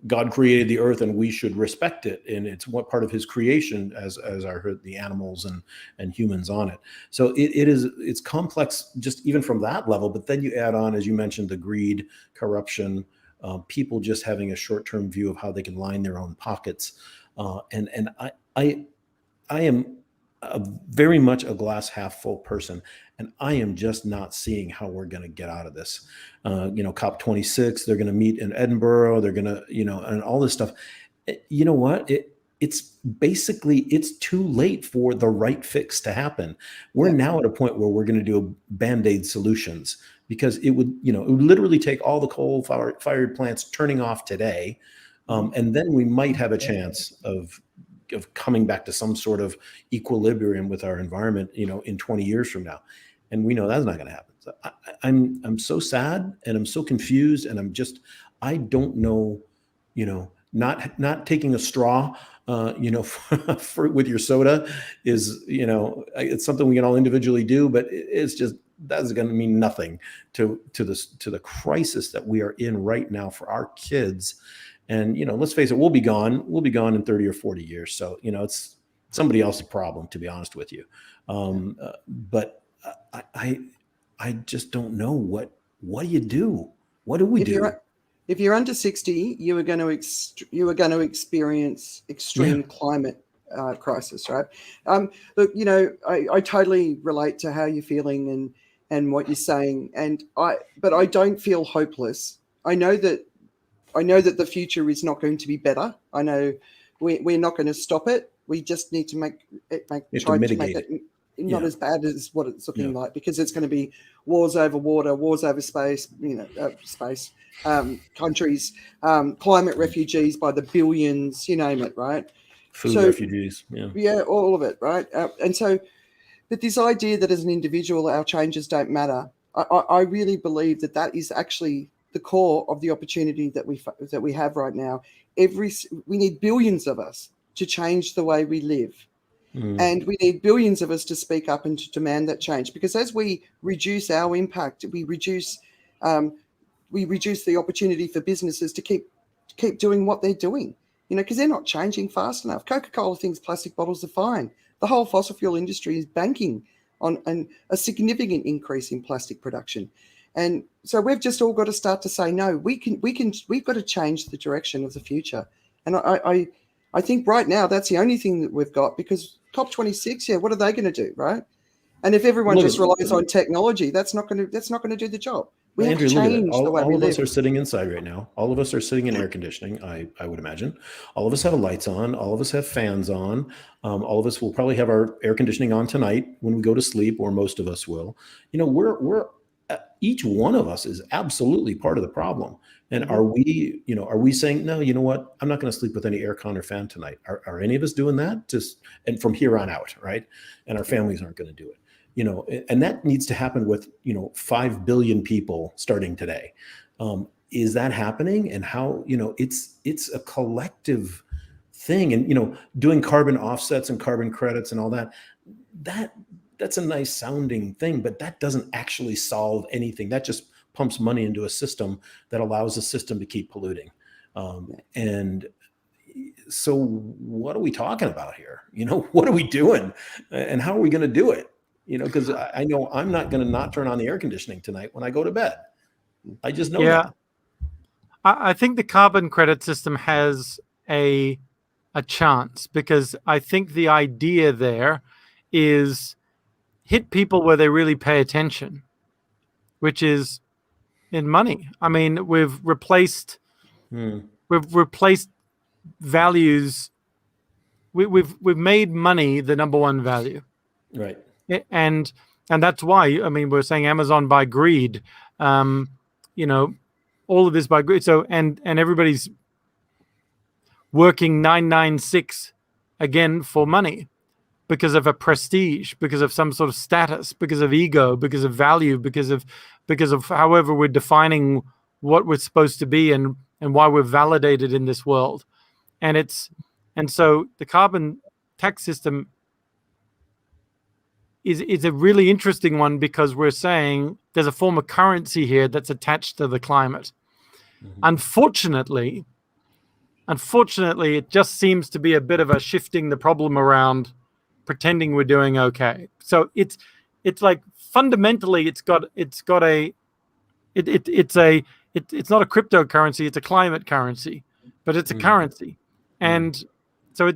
God created the earth and we should respect it, and it's what part of his creation, as I heard, the animals and humans on it. So it's complex just even from that level. But then you add on, as you mentioned, the greed, corruption, people just having a short-term view of how they can line their own pockets. And I am very much a glass half full person, and I am just not seeing how we're going to get out of this. COP26, they're going to meet in Edinburgh, they're going to, and all this stuff. You know what? it's basically, it's too late for the right fix to happen. We're now at a point where we're going to do Band-Aid solutions, because it would literally take all the coal-fired plants turning off today, and then we might have a chance of coming back to some sort of equilibrium with our environment, in 20 years from now. And we know that's not going to happen. So I'm so sad, and I'm so confused, and I don't know, not taking a straw, with your soda is, it's something we can all individually do, but it's just, that's going to mean nothing to the crisis that we are in right now for our kids. And, let's face it, we'll be gone in 30 or 40 years. So, it's somebody else's problem, to be honest with you. But I just don't know what do you do? What do we do? If you're under 60, you are going to experience extreme climate crisis, right? Look, I totally relate to how you're feeling and what you're saying, but I don't feel hopeless. I know that the future is not going to be better. I know we're not going to stop it. We just need to try to make it not as bad as what it's looking like, because it's going to be wars over water, wars over space, countries, climate refugees by the billions, you name it, right? Food refugees, all of it, right? And so, but this idea that as an individual our changes don't matter, I really believe that is actually the core of the opportunity that we have right now. We need billions of us to change the way we live. And we need billions of us to speak up and to demand that change, because as we reduce our impact, we reduce the opportunity for businesses to keep doing what they're doing, because they're not changing fast enough. Coca-Cola thinks plastic bottles are fine. The whole fossil fuel industry is banking on a significant increase in plastic production. And so we've just all got to start to say, no, we've got to change the direction of the future. And I think right now that's the only thing that we've got, because COP26, what are they going to do, right? And if everyone just relies on technology, that's not going to do the job. We have to change the way we live. All of us are sitting inside right now. All of us are sitting in air conditioning, I would imagine. All of us have lights on. All of us have fans on. All of us will probably have our air conditioning on tonight when we go to sleep, or most of us will. We're each one of us is absolutely part of the problem. And are we saying, no, you know what? I'm not going to sleep with any aircon or fan tonight. Are any of us doing that? And from here on out, right? And our families aren't going to do it. And that needs to happen with, 5 billion people starting today. Is that happening? And how, it's a collective thing. And, doing carbon offsets and carbon credits and all that's a nice sounding thing, but that doesn't actually solve anything. That just pumps money into a system that allows the system to keep polluting. And so what are we talking about here? What are we doing, and how are we going to do it? Because I know I'm not going to not turn on the air conditioning tonight when I go to bed. I just know that. I think the carbon credit system has a chance, because I think the idea there is hit people where they really pay attention, which is in money. I mean, we've replaced values. We've made money the number one value, right? And that's why, I mean, we're saying Amazon by greed, all of this by greed. So and everybody's working 996 again for money, because of a prestige, because of some sort of status, because of ego, because of value, because of however we're defining what we're supposed to be and why we're validated in this world. And so the carbon tax system is a really interesting one, because we're saying there's a form of currency here that's attached to the climate. Unfortunately, it just seems to be a bit of a shifting the problem around, pretending we're doing okay. So it's like fundamentally it's not a cryptocurrency, it's a climate currency, but it's a currency. And so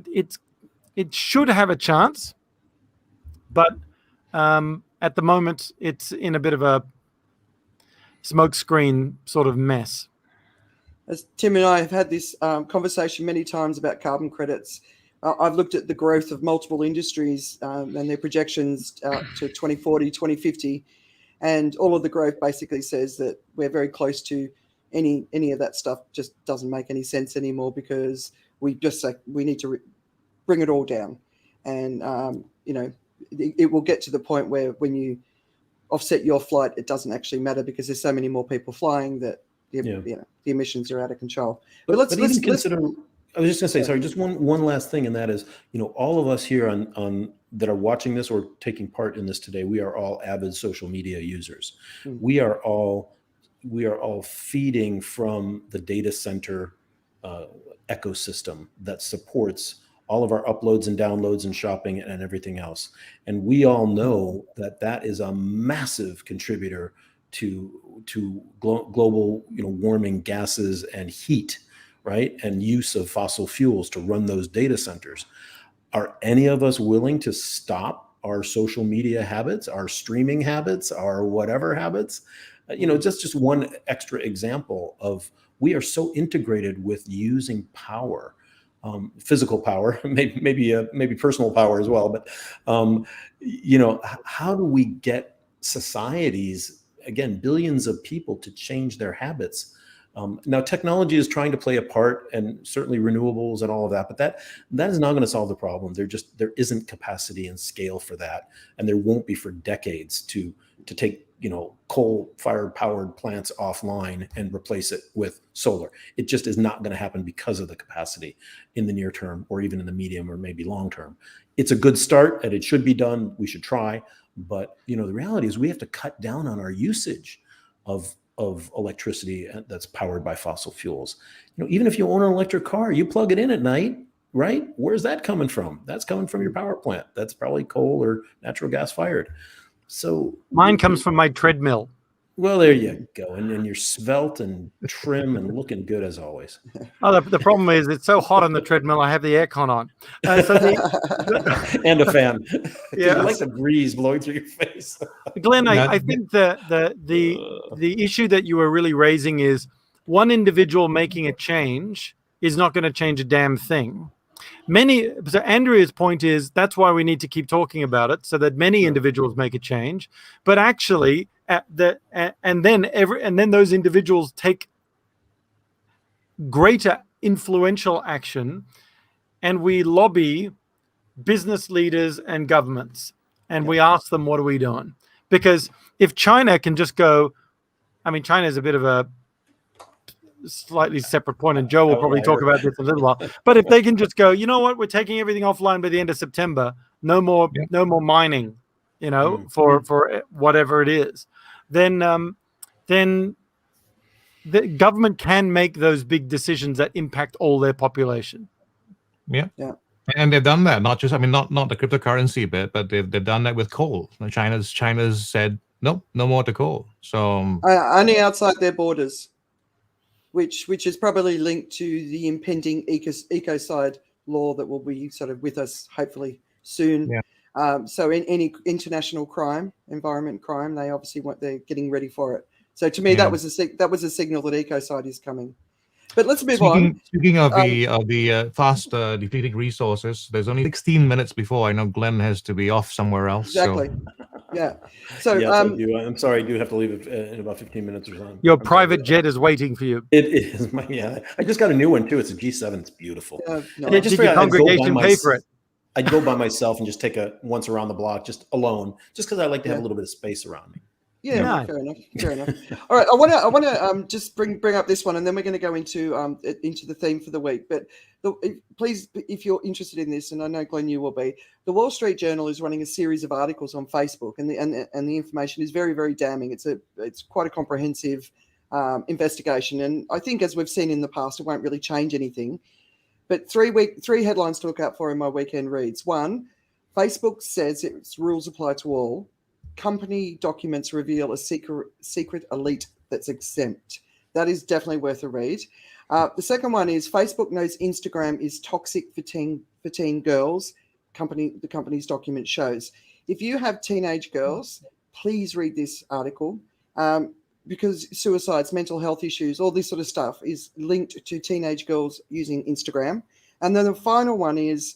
it should have a chance, but at the moment it's in a bit of a smokescreen sort of mess. As Tim and I have had this conversation many times about carbon credits, I've looked at the growth of multiple industries and their projections to 2040, 2050, and all of the growth basically says that we're very close to any of that stuff just doesn't make any sense anymore, because we just say we need to bring it all down. And, it will get to the point where when you offset your flight, it doesn't actually matter, because there's so many more people flying that the emissions are out of control. But let's consider. I was just going to say, sorry, just one last thing, and that is, all of us here on that are watching this or taking part in this today, we are all avid social media users. Mm-hmm. We are all feeding from the data center ecosystem that supports all of our uploads and downloads and shopping and everything else. And we all know that is a massive contributor to global warming gases and heat, right? And use of fossil fuels to run those data centers. Are any of us willing to stop our social media habits, our streaming habits, our whatever habits? Just one extra example of, we are so integrated with using power, physical power, maybe personal power as well. But, how do we get societies, again, billions of people, to change their habits? Now, technology is trying to play a part, and certainly renewables and all of that, but that is not going to solve the problem. There isn't capacity and scale for that, and there won't be for decades to take coal-fired powered plants offline and replace it with solar. It just is not going to happen because of the capacity in the near term, or even in the medium or maybe long term. It's a good start, and it should be done. We should try, but the reality is we have to cut down on our usage of electricity that's powered by fossil fuels. Even if you own an electric car, you plug it in at night, right? Where's that coming from? That's coming from your power plant. That's probably coal or natural gas fired. So mine comes from my treadmill. Well, there you go. And you're svelte and trim and looking good as always. Oh, the problem is it's so hot on the treadmill, I have the aircon on. And a fan. Yeah. You like the breeze blowing through your face. Glenn, I think the issue that you were really raising is, one individual making a change is not going to change a damn thing. So Andrea's point is, that's why we need to keep talking about it, so that many individuals make a change. But actually, and then those individuals take greater influential action, and we lobby business leaders and governments, and we ask them, what are we doing? Because if China can just go, China is a bit of a slightly separate point, and Joe will probably talk about this in a little while. But if they can just go, you know what, we're taking everything offline by the end of September, no more mining, for whatever it is, then the government can make those big decisions that impact all their population. Yeah. And they've done that, not just, not the cryptocurrency bit, but they've done that with coal. China's said, no more to coal. So only outside their borders, which is probably linked to the impending ecocide law that will be sort of with us hopefully soon. Yeah. So in any international crime, environment crime, they're getting ready for it. So to me, that was a signal that ecocide is coming. But let's move on. Speaking of the fast depleting resources, there's only 16 minutes before I know Glenn has to be off somewhere else. Exactly. Yeah. So I'm sorry, I do have to leave in about 15 minutes or something. Your private jet is waiting for you. It is. I just got a new one too. It's a G7. It's beautiful. Did your congregation pay for it? I'd go by myself and just take once around the block, just alone, just because I like to have a little bit of space around me. Yeah, fair enough. All right, I want to just bring up this one, and then we're going to go into the theme for the week. But please, if you're interested in this, and I know Glenn, you will be, the Wall Street Journal is running a series of articles on Facebook, and the information is very, very damning. It's quite a comprehensive investigation, and I think, as we've seen in the past, it won't really change anything. But three headlines to look out for in my weekend reads. One, Facebook says its rules apply to all. Company documents reveal a secret elite that's exempt. That is definitely worth a read. The second one is Facebook knows Instagram is toxic for teen girls. The company's document shows. If you have teenage girls, please read this article because suicides, mental health issues, all this sort of stuff is linked to teenage girls using Instagram. And then the final one is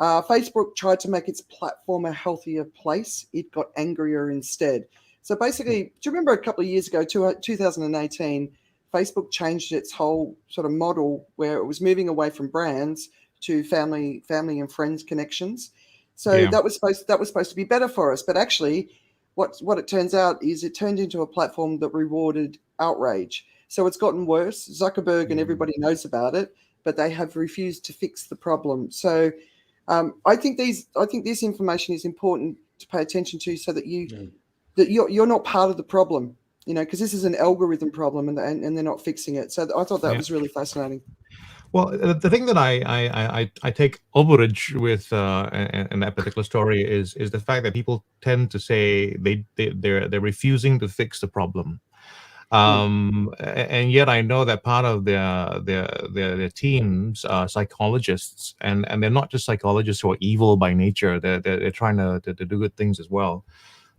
Facebook tried to make its platform a healthier place. It got angrier instead. So basically, do you remember a couple of years ago, 2018, Facebook changed its whole sort of model where it was moving away from brands to family and friends connections. So that was supposed to be better for us. But actually, what it turns out is it turned into a platform that rewarded outrage. So it's gotten worse. Zuckerberg and everybody knows about it, but they have refused to fix the problem. So I think this information is important to pay attention to, so that you're not part of the problem, because this is an algorithm problem, and they're not fixing it. So I thought that was really fascinating. Well, the thing that I take umbrage with in that particular story is the fact that people tend to say they're refusing to fix the problem. And yet I know that part of their teams are psychologists, and they're not just psychologists who are evil by nature. They're trying to do good things as well.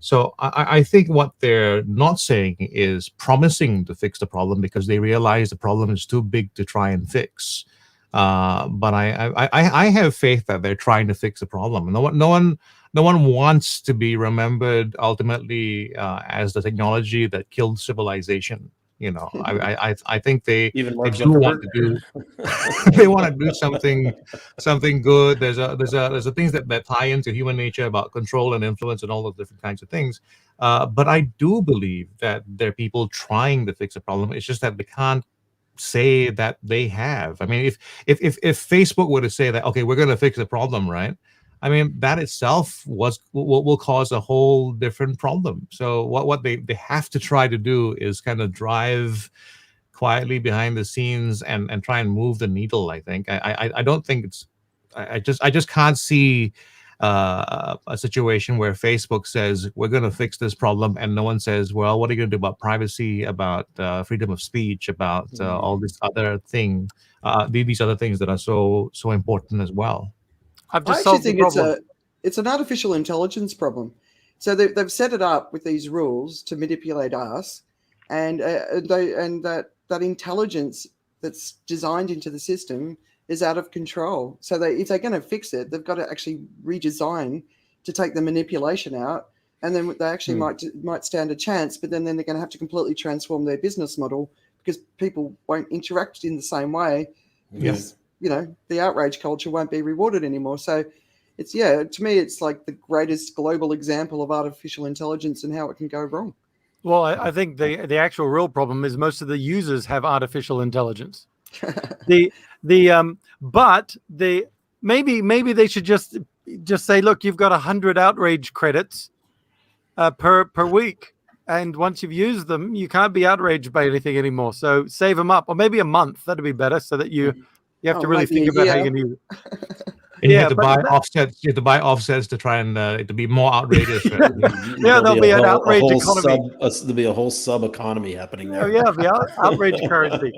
So I think what they're not saying is promising to fix the problem, because they realize the problem is too big to try and fix. But I have faith that they're trying to fix the problem. No one wants to be remembered ultimately as the technology that killed civilization. I think they do want to do they want to do something good. There's a things that tie into human nature about control and influence and all those different kinds of things. But I do believe that there are people trying to fix the problem. It's just that they can't say that they have. I mean, if Facebook were to say that, okay, we're going to fix the problem, right? I mean, that itself will cause a whole different problem. So what they have to try to do is kind of drive quietly behind the scenes and try and move the needle. I think I don't think it's I just can't see a situation where Facebook says we're going to fix this problem, and no one says, well, what are you going to do about privacy, about freedom of speech, about all these other things, these other things that are so important as well. I actually think it's an artificial intelligence problem. So they've set it up with these rules to manipulate us, and that intelligence that's designed into the system is out of control. So if they're going to fix it, they've got to actually redesign to take the manipulation out, and then they actually might stand a chance. But then they're going to have to completely transform their business model, because people won't interact in the same way. Because the outrage culture won't be rewarded anymore. So to me, it's like the greatest global example of artificial intelligence and how it can go wrong. Well, I think the actual real problem is most of the users have artificial intelligence. But maybe they should just say, look, you've got 100 outrage credits per week, and once you've used them, you can't be outraged by anything anymore. So save them up, or maybe a month. That'd be better, so that you have to really think about how you can use it. And you have to buy offsets. You have to buy offsets to try and to be more outrageous. There'll be an outrage economy. There'll be a whole sub economy happening there. Oh yeah, the outrage currency.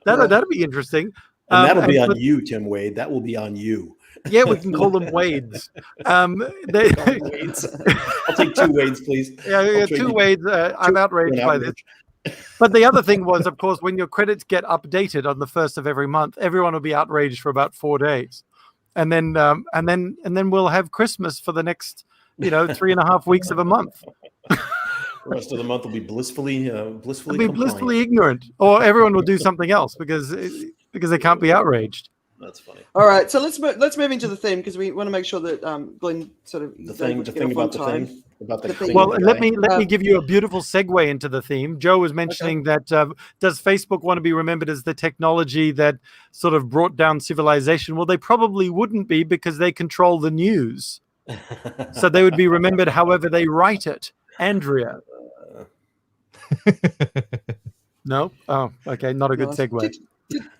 That'll be interesting. And that'll be on you, Tim Wade. That will be on you. Yeah, we can call them Wades. Wades. I'll take 2 Wades, please. Yeah, 2 Wades. I'm outraged by this. But the other thing was, of course, when your credits get updated on the 1st of every month, everyone will be outraged for about 4 days, and then we'll have Christmas for the next 3.5 weeks of a month. The rest of the month will be blissfully ignorant, or everyone will do something else because they can't be outraged. That's funny. All right, so let's move into the theme, because we want to make sure that Glenn sort of the thing about the thing. Well, let me give you a beautiful segue into the theme. Joe was mentioning that does Facebook want to be remembered as the technology that sort of brought down civilization? Well, they probably wouldn't be, because they control the news. So they would be remembered however they write it. Andrea. No? Oh, okay. Not a good segue.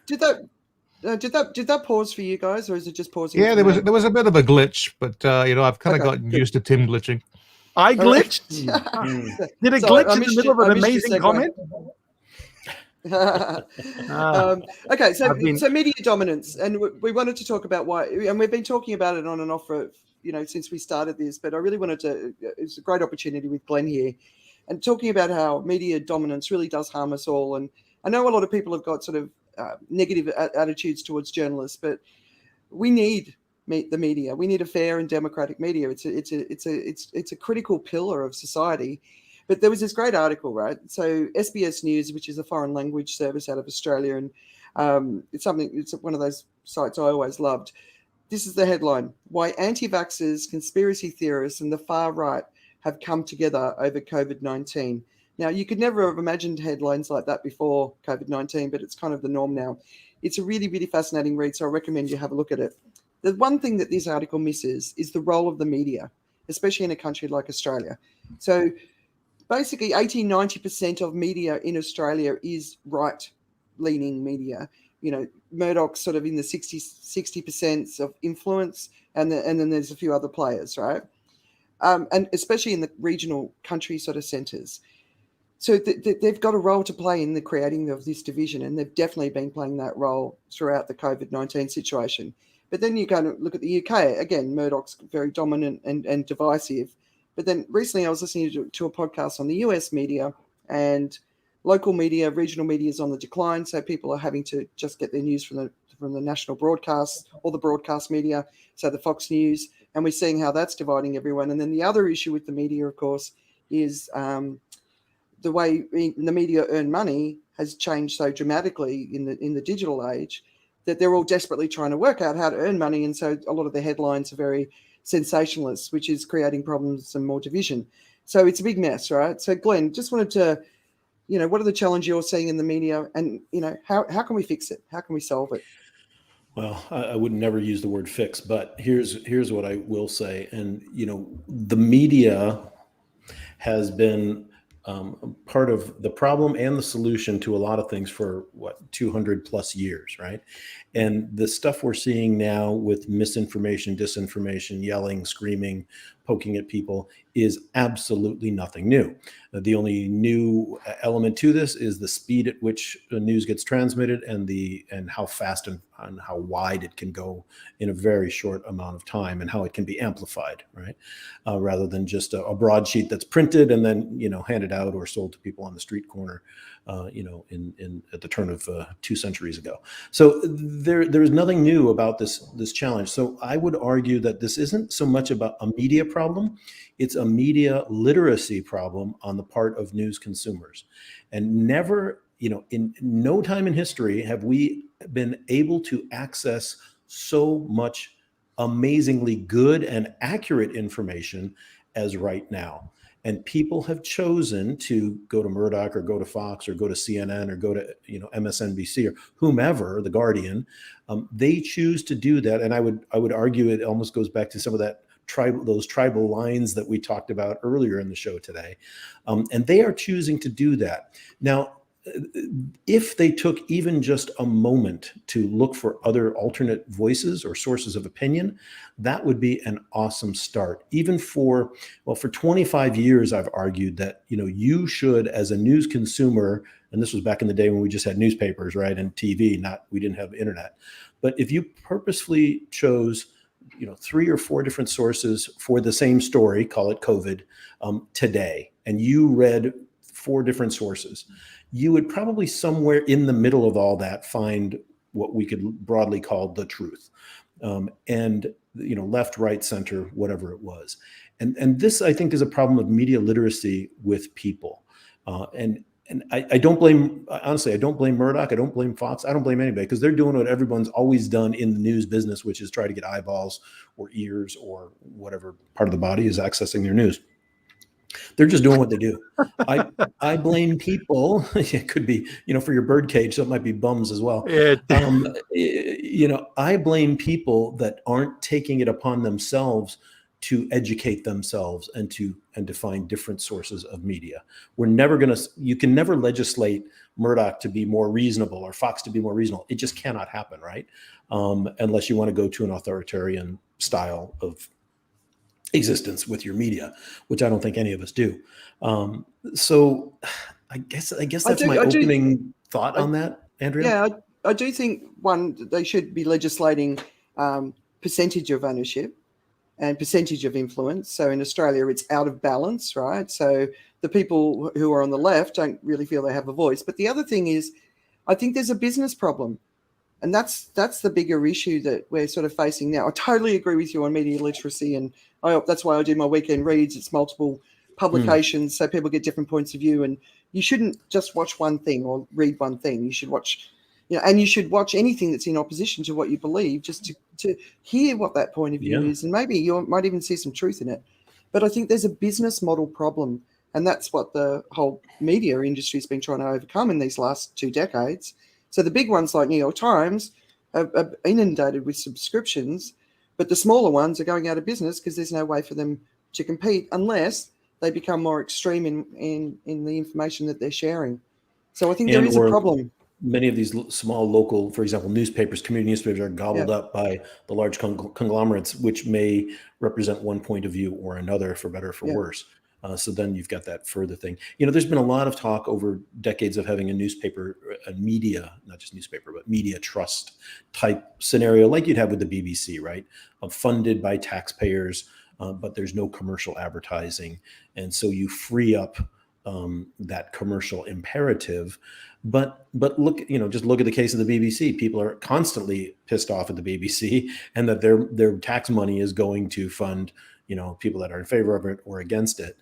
Did that pause for you guys, or is it just pausing? Yeah, there was a bit of a glitch, but I've kind of gotten used to Tim glitching. I glitched. Did it glitch in the middle of an amazing comment? Okay, so media dominance, and we wanted to talk about why, and we've been talking about it on and off for since we started this, but I really wanted to. It's a great opportunity with Glenn here, and talking about how media dominance really does harm us all. And I know a lot of people have got sort of negative attitudes towards journalists, but we need the media. We need a fair and democratic media. It's a critical pillar of society. But there was this great article, right? So SBS News, which is a foreign language service out of Australia, and it's one of those sites I always loved. This is the headline: Why anti-vaxxers, conspiracy theorists, and the far right have come together over COVID-19. Now, you could never have imagined headlines like that before COVID-19, but it's kind of the norm now. It's a really, really fascinating read, so I recommend you have a look at it. The one thing that this article misses is the role of the media, especially in a country like Australia. So basically 80-90% of media in Australia is right-leaning media. You know, Murdoch's sort of in the 60% of influence, and then there's a few other players, right? And especially in the regional country sort of centres. So they've got a role to play in the creating of this division, and they've definitely been playing that role throughout the COVID-19 situation. But then you go to look at the UK, again, Murdoch's very dominant and divisive. But then recently I was listening to a podcast on the US media, and local media, regional media is on the decline. So people are having to just get their news from the national broadcast or the broadcast media, so the Fox News, and we're seeing how that's dividing everyone. And then the other issue with the media, of course, is the way the media earn money has changed so dramatically in the digital age that they're all desperately trying to work out how to earn money. And so a lot of the headlines are very sensationalist, which is creating problems and more division. So it's a big mess, right? So Glenn, just wanted to, what are the challenges you're seeing in the media, and, how can we fix it? How can we solve it? Well, I would never use the word fix, but here's what I will say. And, the media has been part of the problem and the solution to a lot of things for 200 plus years, right? And the stuff we're seeing now with misinformation, disinformation, yelling, screaming, poking at people is absolutely nothing new. The only new element to this is the speed at which the news gets transmitted and how fast and how wide it can go in a very short amount of time, and how it can be amplified, right? Rather than just a broadsheet that's printed and then handed out or sold to people on the street corner, in at the turn of 2 centuries ago. So there is nothing new about this challenge. So I would argue that this isn't so much about a media problem. It's a media literacy problem on the part of news consumers. And never, in no time in history have we been able to access so much amazingly good and accurate information as right now. And people have chosen to go to Murdoch or go to Fox or go to CNN or go to MSNBC or whomever, The Guardian. They choose to do that, and I would argue it almost goes back to some of that those tribal lines that we talked about earlier in the show today, and they are choosing to do that now. If they took even just a moment to look for other alternate voices or sources of opinion, that would be an awesome start. Even for 25 years, I've argued that, you should, as a news consumer, and this was back in the day when we just had newspapers, right, and TV, we didn't have internet. But if you purposefully chose, 3 or 4 different sources for the same story, call it COVID, today, and you read 4 different sources, you would probably somewhere in the middle of all that find what we could broadly call the truth, and left, right, center, whatever it was. And this, I think, is a problem of media literacy with people. And I don't blame, honestly, I don't blame Murdoch. I don't blame Fox. I don't blame anybody, because they're doing what everyone's always done in the news business, which is try to get eyeballs or ears or whatever part of the body is accessing their news. They're just doing what they do. I blame people. It could be, for your bird cage, so it might be bums as well. I blame people that aren't taking it upon themselves to educate themselves and to find different sources of media. You can never legislate Murdoch to be more reasonable or Fox to be more reasonable. It just cannot happen, right? Unless you want to go to an authoritarian style of existence with your media, which I don't think any of us do. So I guess that's my opening thought on that, Andrea. Yeah, I do think, one, they should be legislating percentage of ownership and percentage of influence. So in Australia, it's out of balance, right? So the people who are on the left don't really feel they have a voice. But the other thing is, I think there's a business problem. And that's the bigger issue that we're sort of facing now. I totally agree with you on media literacy, and that's why I do my weekend reads. It's multiple publications, so people get different points of view, and you shouldn't just watch one thing or read one thing. You should watch, and you should watch anything that's in opposition to what you believe, just to hear what that point of view is, and maybe you might even see some truth in it. But I think there's a business model problem, and that's what the whole media industry has been trying to overcome in these last 2 decades. So the big ones like New York Times are inundated with subscriptions, but the smaller ones are going out of business because there's no way for them to compete unless they become more extreme in the information that they're sharing. So I think there is a problem. Many of these small local, for example, newspapers, community newspapers are gobbled up by the large conglomerates, which may represent one point of view or another, for better or for worse. So then you've got that further thing. There's been a lot of talk over decades of having a newspaper, a media, not just newspaper, but media trust type scenario like you'd have with the BBC, right? Funded by taxpayers, but there's no commercial advertising. And so you free up that commercial imperative. But look, just look at the case of the BBC. People are constantly pissed off at the BBC and that their tax money is going to fund people that are in favor of it or against it.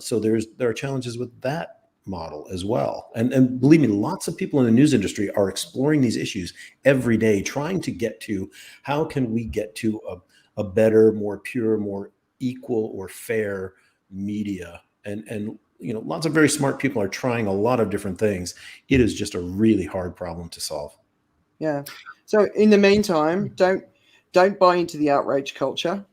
So there are challenges with that model as well. And believe me, lots of people in the news industry are exploring these issues every day, trying to get to how can we get to a better, more pure, more equal or fair media. And lots of very smart people are trying a lot of different things. It is just a really hard problem to solve. Yeah. So in the meantime, don't buy into the outrage culture.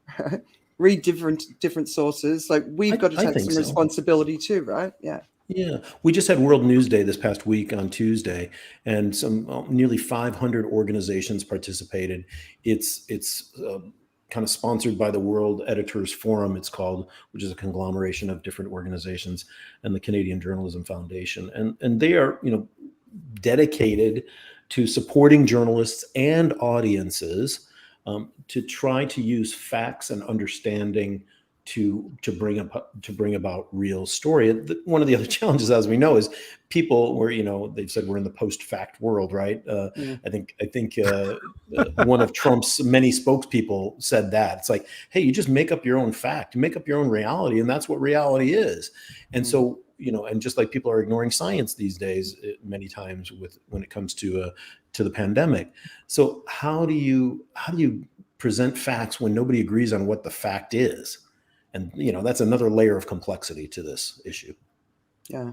Read different sources. Like we've got to take some responsibility too, right? Yeah. Yeah. We just had World News Day this past week on Tuesday, and some nearly 500 organizations participated. It's kind of sponsored by the World Editors Forum, it's called, which is a conglomeration of different organizations, and the Canadian Journalism Foundation. And they are, dedicated to supporting journalists and audiences to try to use facts and understanding to bring about real story. One of the other challenges, as we know, is people they've said we're in the post-fact world, right? I think one of Trump's many spokespeople said that. It's like, hey, you just make up your own fact, you make up your own reality, and that's what reality is. And so, and just like people are ignoring science these days, many times when it comes to the pandemic. So how do you present facts when nobody agrees on what the fact is? And, that's another layer of complexity to this issue. Yeah,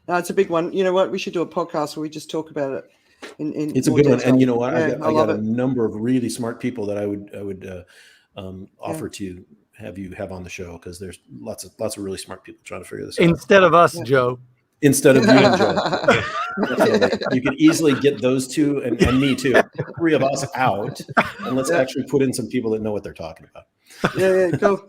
no, it's a big one. You know what? We should do a podcast where we just talk about it. It's a good one. And you know what? I got a number of really smart people that I would offer to have you have on the show, because there's lots of really smart people trying to figure this out. Instead of us, Joe. Instead of you and Joe. You could easily get those two and me too, 3 of us out, and let's actually put in some people that know what they're talking about. Yeah, cool.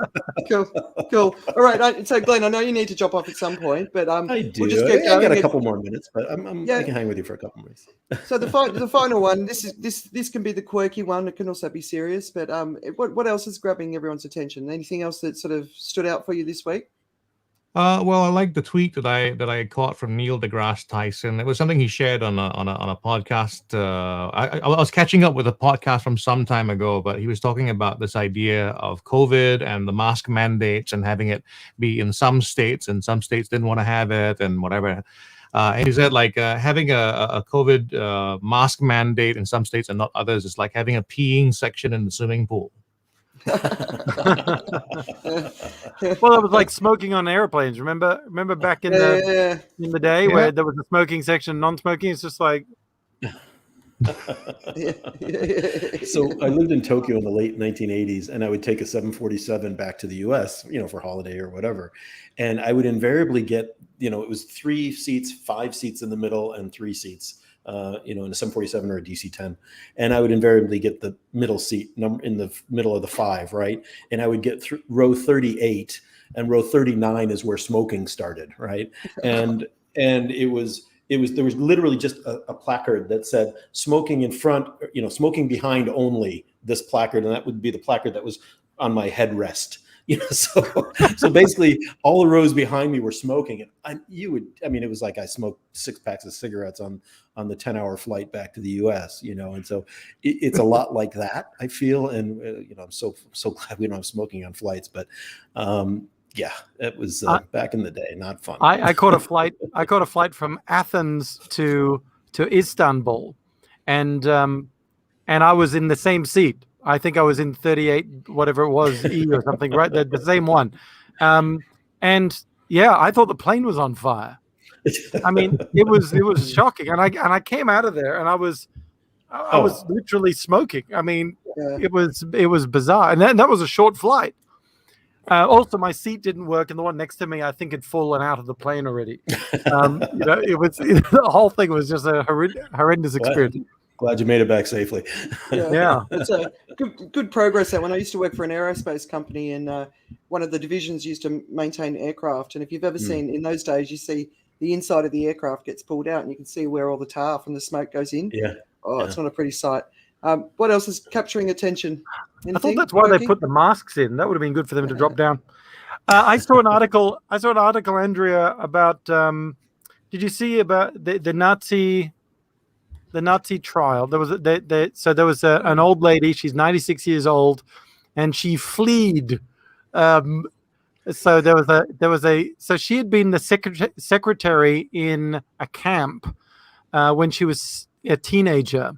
All right, so Glenn, I know you need to drop off at some point, but I do. We'll just keep going. I got a couple more minutes, but I can hang with you for a couple minutes. So the final one, this can be the quirky one. It can also be serious, but what else is grabbing everyone's attention? Anything else that sort of stood out for you this week? Well, I like the tweet that I caught from Neil deGrasse Tyson. It was something he shared on a podcast. I was catching up with a podcast from some time ago, but he was talking about this idea of COVID and the mask mandates and having it be in some states, and some states didn't want to have it and whatever. And he said, like, having a COVID mask mandate in some states and not others is like having a peeing section in the swimming pool. Well, it was like smoking on airplanes. Remember back in the day where there was a smoking section, non-smoking. It's just like. So I lived in Tokyo in the late 1980s, and I would take a 747 back to the US, for holiday or whatever. And I would invariably get, it was 3 seats, 5 seats in the middle, and 3 seats. In a 747 or a DC-10, and I would invariably get the middle seat in the middle of the 5, right? And I would get row 38, and row 39 is where smoking started, right? And there was literally just a placard that said smoking in front, smoking behind only, this placard, and that would be the placard that was on my headrest, So basically all the rows behind me were smoking, and it was like I smoked 6 packs of cigarettes on the 10-hour flight back to the US, and so it's a lot like that, I feel. And I'm so glad we don't have smoking on flights, but yeah, it was back in the day, not fun. I caught a flight from Athens to Istanbul, and I was in the same seat. I think I was in 38, whatever it was, E or something, right? The same one. And yeah, I thought the plane was on fire. I mean, it was shocking. And I came out of there, and I was literally smoking. I mean, it was bizarre. And that was a short flight. Also, my seat didn't work, and the one next to me, I think, had fallen out of the plane already. It was the whole thing was just a horrendous experience. Glad you made it back safely. Yeah. It's a good progress. When I used to work for an aerospace company, and one of the divisions used to maintain aircraft. And if you've ever seen, in those days, you see the inside of the aircraft gets pulled out, and you can see where all the tar from the smoke goes in. Yeah. Oh, it's not a pretty sight. What else is capturing attention? Anything? I thought that's why they put the masks in. That would have been good for them to drop down. I saw an article, Andrea, about. Did you see about the Nazi? The Nazi trial. There was an old lady. She's 96 years old, and she fled. So she had been the secretary in a camp when she was a teenager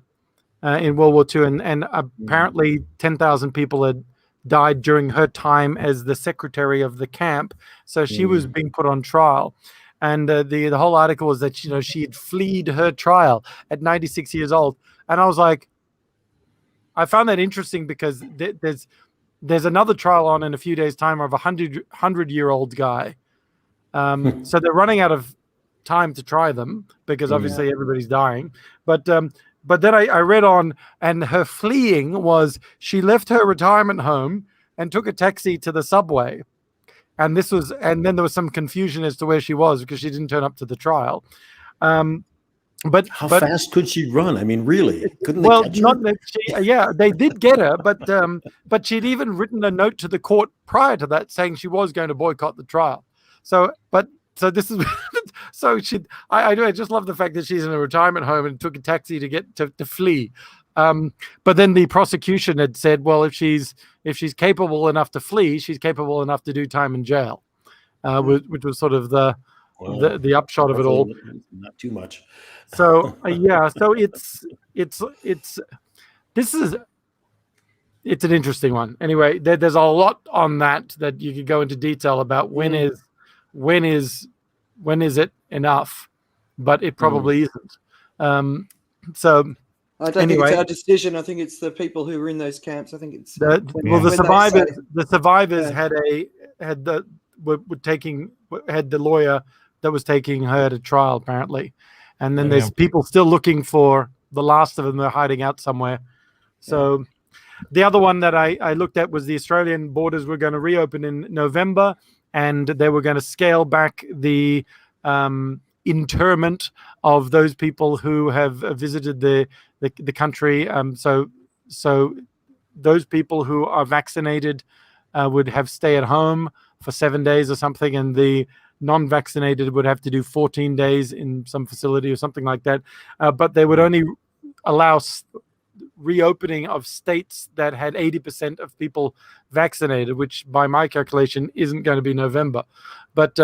in World War II, and apparently 10,000 people had died during her time as the secretary of the camp. So she was being put on trial. And the whole article was that she had fled her trial at 96 years old, and I was like, I found that interesting because there's another trial on in a few days' time of a 100-year-old guy. So they're running out of time to try them because obviously everybody's dying. But then I read on, and her fleeing was she left her retirement home and took a taxi to the subway. And then there was some confusion as to where she was because she didn't turn up to the trial. But how fast could she run? I mean, really? Couldn't they catch her? They did get her, but she'd even written a note to the court prior to that saying she was going to boycott the trial. So this is I just love the fact that she's in a retirement home and took a taxi to get to flee. But then the prosecution had said, well, if she's capable enough to flee, she's capable enough to do time in jail, which was sort of the upshot of it all. Not too much. So so it's an interesting one. Anyway, there's a lot on that you could go into detail about when is it enough, but it probably isn't. So. I don't think it's our decision. I think it's the people who were in those camps. I think it's the survivors had the lawyer that was taking her to trial apparently, and then there's people still looking for the last of them. They're hiding out somewhere. So the other one that I looked at was the Australian borders were going to reopen in November, and they were going to scale back the interment of those people who have visited the country. So those people who are vaccinated would have stay at home for 7 days or something, and the non-vaccinated would have to do 14 days in some facility or something like that. But they would only allow reopening of states that had 80% of people vaccinated, which by my calculation isn't going to be November. But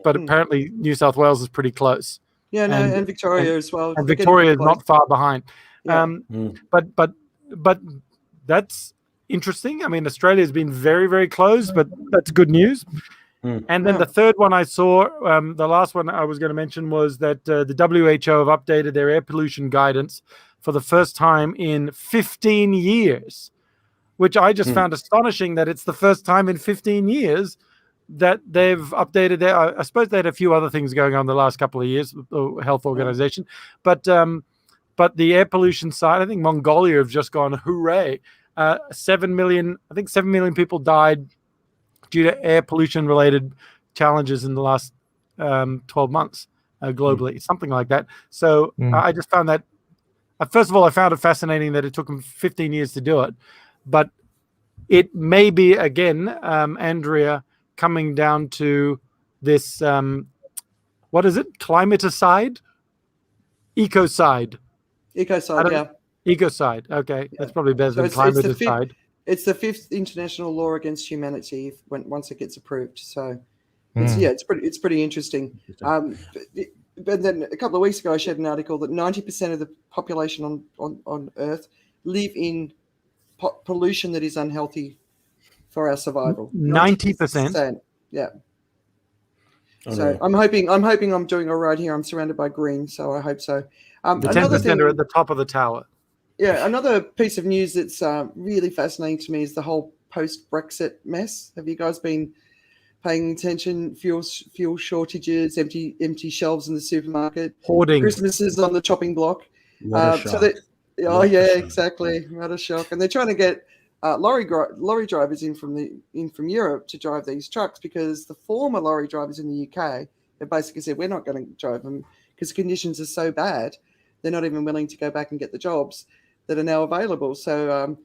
apparently New South Wales is pretty close. Yeah, and Victoria as well. And Victoria is not far behind. Yeah. But that's interesting. I mean, Australia has been very, very close, but that's good news. And then the third one I saw, the last one I was going to mention was that the WHO have updated their air pollution guidance for the first time in 15 years, which I just found astonishing that it's the first time in 15 years that they've updated their, I suppose they had a few other things going on the last couple of years, the health organization, but the air pollution side, I think Mongolia have just gone, hooray. 7 million people died due to air pollution related challenges in the last 12 months globally, something like that. So I just found that, first of all, I found it fascinating that it took them 15 years to do it, but it may be again, Andrea, coming down to this. What is it? Climaticide, ecocide. Ecocide, yeah. Ecocide. Okay, that's probably better So than climaticide. It's the 5th international law against humanity once it gets approved. So, it's pretty interesting. But then a couple of weeks ago, I shared an article that 90% of the population on Earth live in pollution that is unhealthy for our survival. 90%. Yeah. Unreal. So I'm hoping I'm doing all right here. I'm surrounded by green, so I hope so. The 10% are at the top of the tower. Yeah, another piece of news that's really fascinating to me is the whole post-Brexit mess. Have you guys been paying attention? Fuel shortages, empty shelves in the supermarket, Hoarding. Christmases on the chopping block. What a shock. Exactly. What a shock. And they're trying to get lorry drivers in from Europe to drive these trucks because the former lorry drivers in the UK, they basically said, we're not going to drive them because the conditions are so bad. They're not even willing to go back and get the jobs that are now available. So,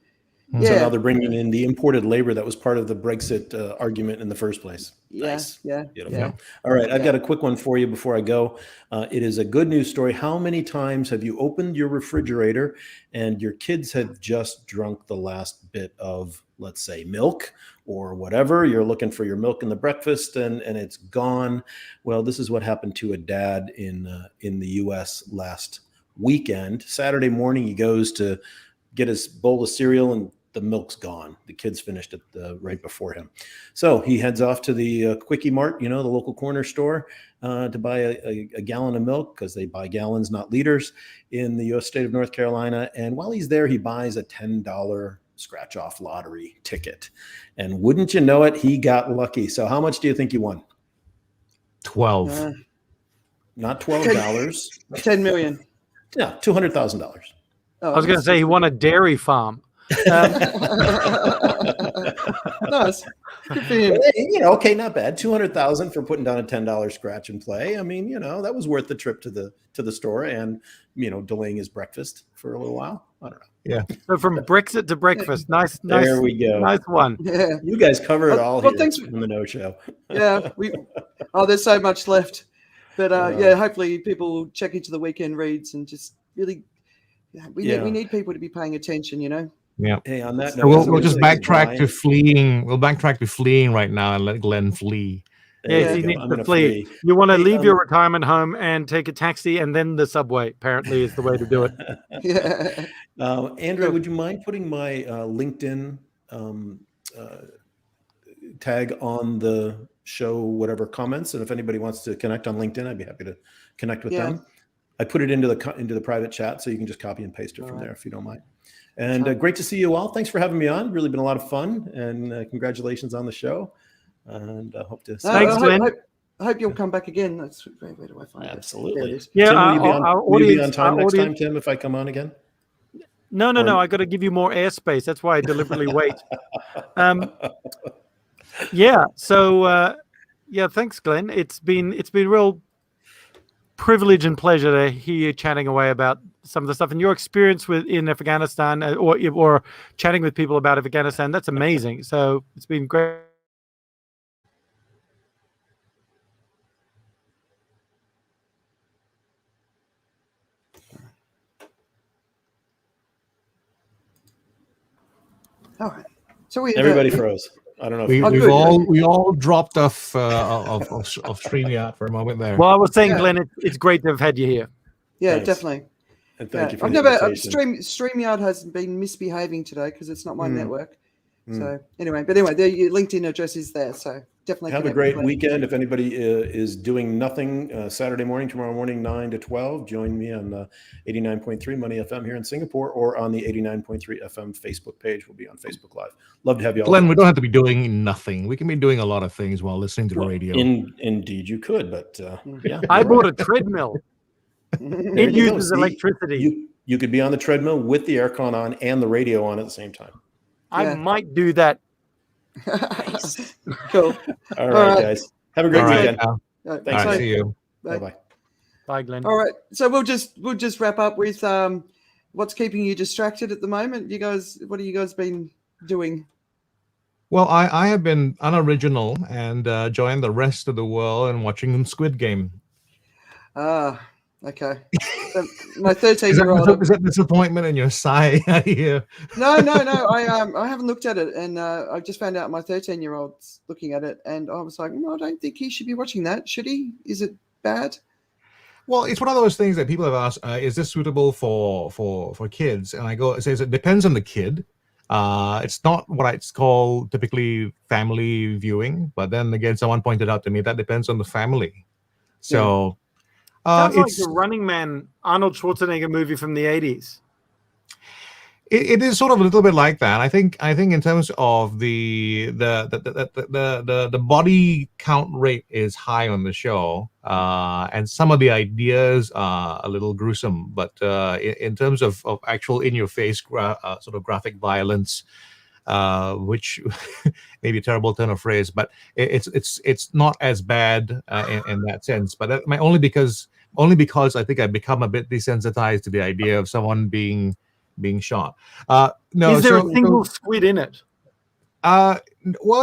So now they're bringing in the imported labor that was part of the Brexit argument in the first place. Nice. Beautiful. Yeah. All right. I've got a quick one for you before I go. It is a good news story. How many times have you opened your refrigerator and your kids have just drunk the last bit of, let's say, milk or whatever? You're looking for your milk in the breakfast and it's gone. Well, this is what happened to a dad in the U.S. last weekend. Saturday morning, he goes to get his bowl of cereal and the milk's gone. The kids finished it right before him. So he heads off to the Quickie Mart, the local corner store, to buy a gallon of milk because they buy gallons, not liters, in the U.S. state of North Carolina. And while he's there, he buys a $10 scratch-off lottery ticket. And wouldn't you know it, he got lucky. So how much do you think he won? 12. Not $12. 10 million. Yeah, $200,000. Oh, I was going to say he won a dairy farm. Nice. Good for him. Okay, not bad. $200,000 for putting down a $10 scratch and play. I mean, that was worth the trip to the store and delaying his breakfast for a little while. I don't know. Yeah. So from Brexit to breakfast, nice. There we go. Nice one. Yeah. You guys cover it all here thanks on the No Show. Yeah. There's so much left, but hopefully people will check into the weekend reads and just really. We need people to be paying attention, Yeah. Hey, on that So note, we'll just backtrack to fleeing. We'll backtrack to fleeing right now and let Glenn flee. Yes, he needs to flee. You want to leave your retirement home and take a taxi and then the subway, apparently, is the way to do it. Yeah. Andrea, would you mind putting my LinkedIn tag on the show, whatever comments? And if anybody wants to connect on LinkedIn, I'd be happy to connect with them. I put it into the private chat, so you can just copy and paste it from there if you don't mind. And great to see you all. Thanks for having me on. Really been a lot of fun, and congratulations on the show. And I hope to. Thanks, Glenn. I hope you'll come back again. That's where do I find Absolutely. it? Yeah, Tim, will you be on time next time, Tim, if I come on again? No. I got to give you more airspace. That's why I deliberately wait. So thanks, Glenn. It's been real privilege and pleasure to hear you chatting away about some of the stuff and your experience in Afghanistan or chatting with people about Afghanistan. That's amazing. So it's been great. All right. So everybody froze. I don't know. We all dropped off of StreamYard for a moment there. Well, I was saying, Glenn, it's great to have had you here. Yeah, Thanks. Definitely. And thank you for I've the never invitation. StreamYard has been misbehaving today because it's not my network. So anyway, your LinkedIn address is there. So definitely have a great weekend. If anybody is doing nothing, Saturday morning, tomorrow morning, 9 to 12, join me on 89.3 MoneyFM here in Singapore or on the 89.3 FM Facebook page. We'll be on Facebook Live. Love to have you all. Glenn, we don't have to be doing nothing. We can be doing a lot of things while listening to the radio. Indeed, you could, but yeah. I bought a treadmill. It uses electricity. You could be on the treadmill with the aircon on and the radio on at the same time. I might do that. Nice. Cool. All right, guys. Have a great weekend. Thanks. All right, see you. Bye-bye. Bye, Glenn. All right. So we'll just wrap up with what's keeping you distracted at the moment. What have you guys been doing? Well, I have been unoriginal and joined the rest of the world in watching Squid Game. Ah, okay. So my Is 13-year-old. that disappointment in your sigh? Yeah. No. I haven't looked at it, and I just found out my 13-year-old's looking at it, and I was like, no, I don't think he should be watching that. Should he? Is it bad? Well, it's one of those things that people have asked, is this suitable for kids? And I go, it says it depends on the kid. It's not what I'd call typically family viewing, but then again, someone pointed out to me that depends on the family. So Sounds like it's the Running Man Arnold Schwarzenegger movie from the 80s. it is sort of a little bit like that. I think in terms of the body count rate is high on the show, and some of the ideas are a little gruesome. But in terms of actual in your face sort of graphic violence, which may be a terrible turn of phrase, but it's not as bad in that sense. But that only because I think I've become a bit desensitized to the idea of someone being shot. No, Is there a single squid in it? Well,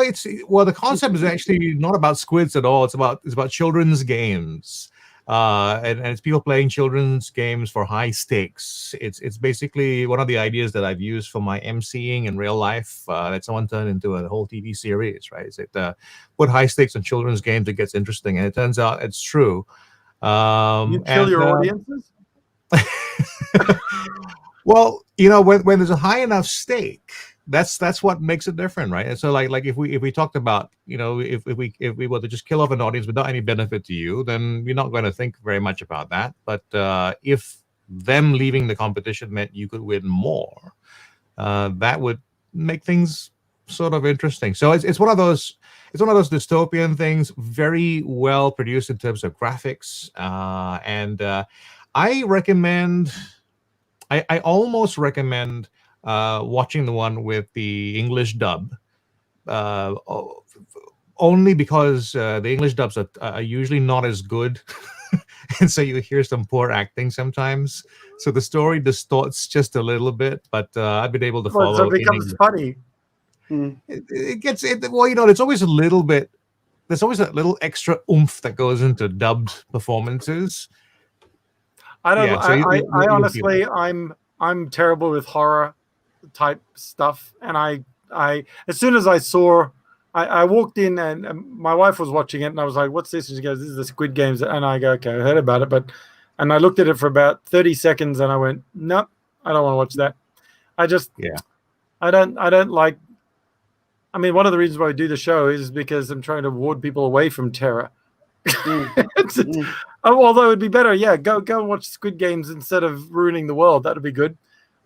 the concept is actually not about squids at all. It's about children's games, and it's people playing children's games for high stakes. It's basically one of the ideas that I've used for my emceeing in real life that someone turned into a whole TV series. Right? It's like put high stakes on children's games. It gets interesting, and it turns out it's true. You kill your audiences? Well, when there's a high enough stake, that's what makes it different, right? And so like if we talked about, if we were to just kill off an audience without any benefit to you, then you're not going to think very much about that. But if them leaving the competition meant you could win more, that would make things sort of interesting. So it's one of those dystopian things, very well produced in terms of graphics, and I recommend. I almost recommend watching the one with the English dub, only because the English dubs are usually not as good, and so you hear some poor acting sometimes. So the story distorts just a little bit, but I've been able to follow. So it becomes funny. It gets it. Well, it's always a little bit. There's always a little extra oomph that goes into dubbed performances. I don't. Yeah, I honestly, I'm terrible with horror type stuff, and I as soon as I saw, I walked in and my wife was watching it, and I was like, "What's this?" And she goes, "This is the Squid Games," and I go, "Okay, I heard about it," and I looked at it for about 30 seconds, and I went, "Nope, I don't want to watch that." I don't like. I mean, one of the reasons why we do the show is because I'm trying to ward people away from terror. Although it'd be better, go and watch Squid Games instead of ruining the world. That'd be good.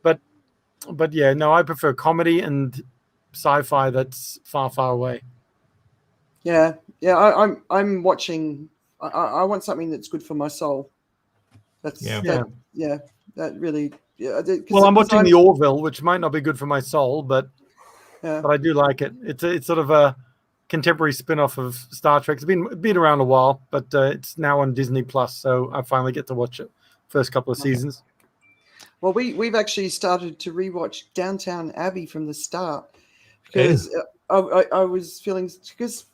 But yeah, no, I prefer comedy and sci-fi that's far away. Yeah. I'm watching. I want something that's good for my soul. That really. Yeah. Well, I'm watching The Orville, which might not be good for my soul, but I do like it. It's sort of a contemporary spin-off of Star Trek. It's been around a while, but it's now on Disney Plus, so I finally get to watch it first couple of seasons. Well, we've actually started to rewatch Downton Abbey from the start because I was feeling, because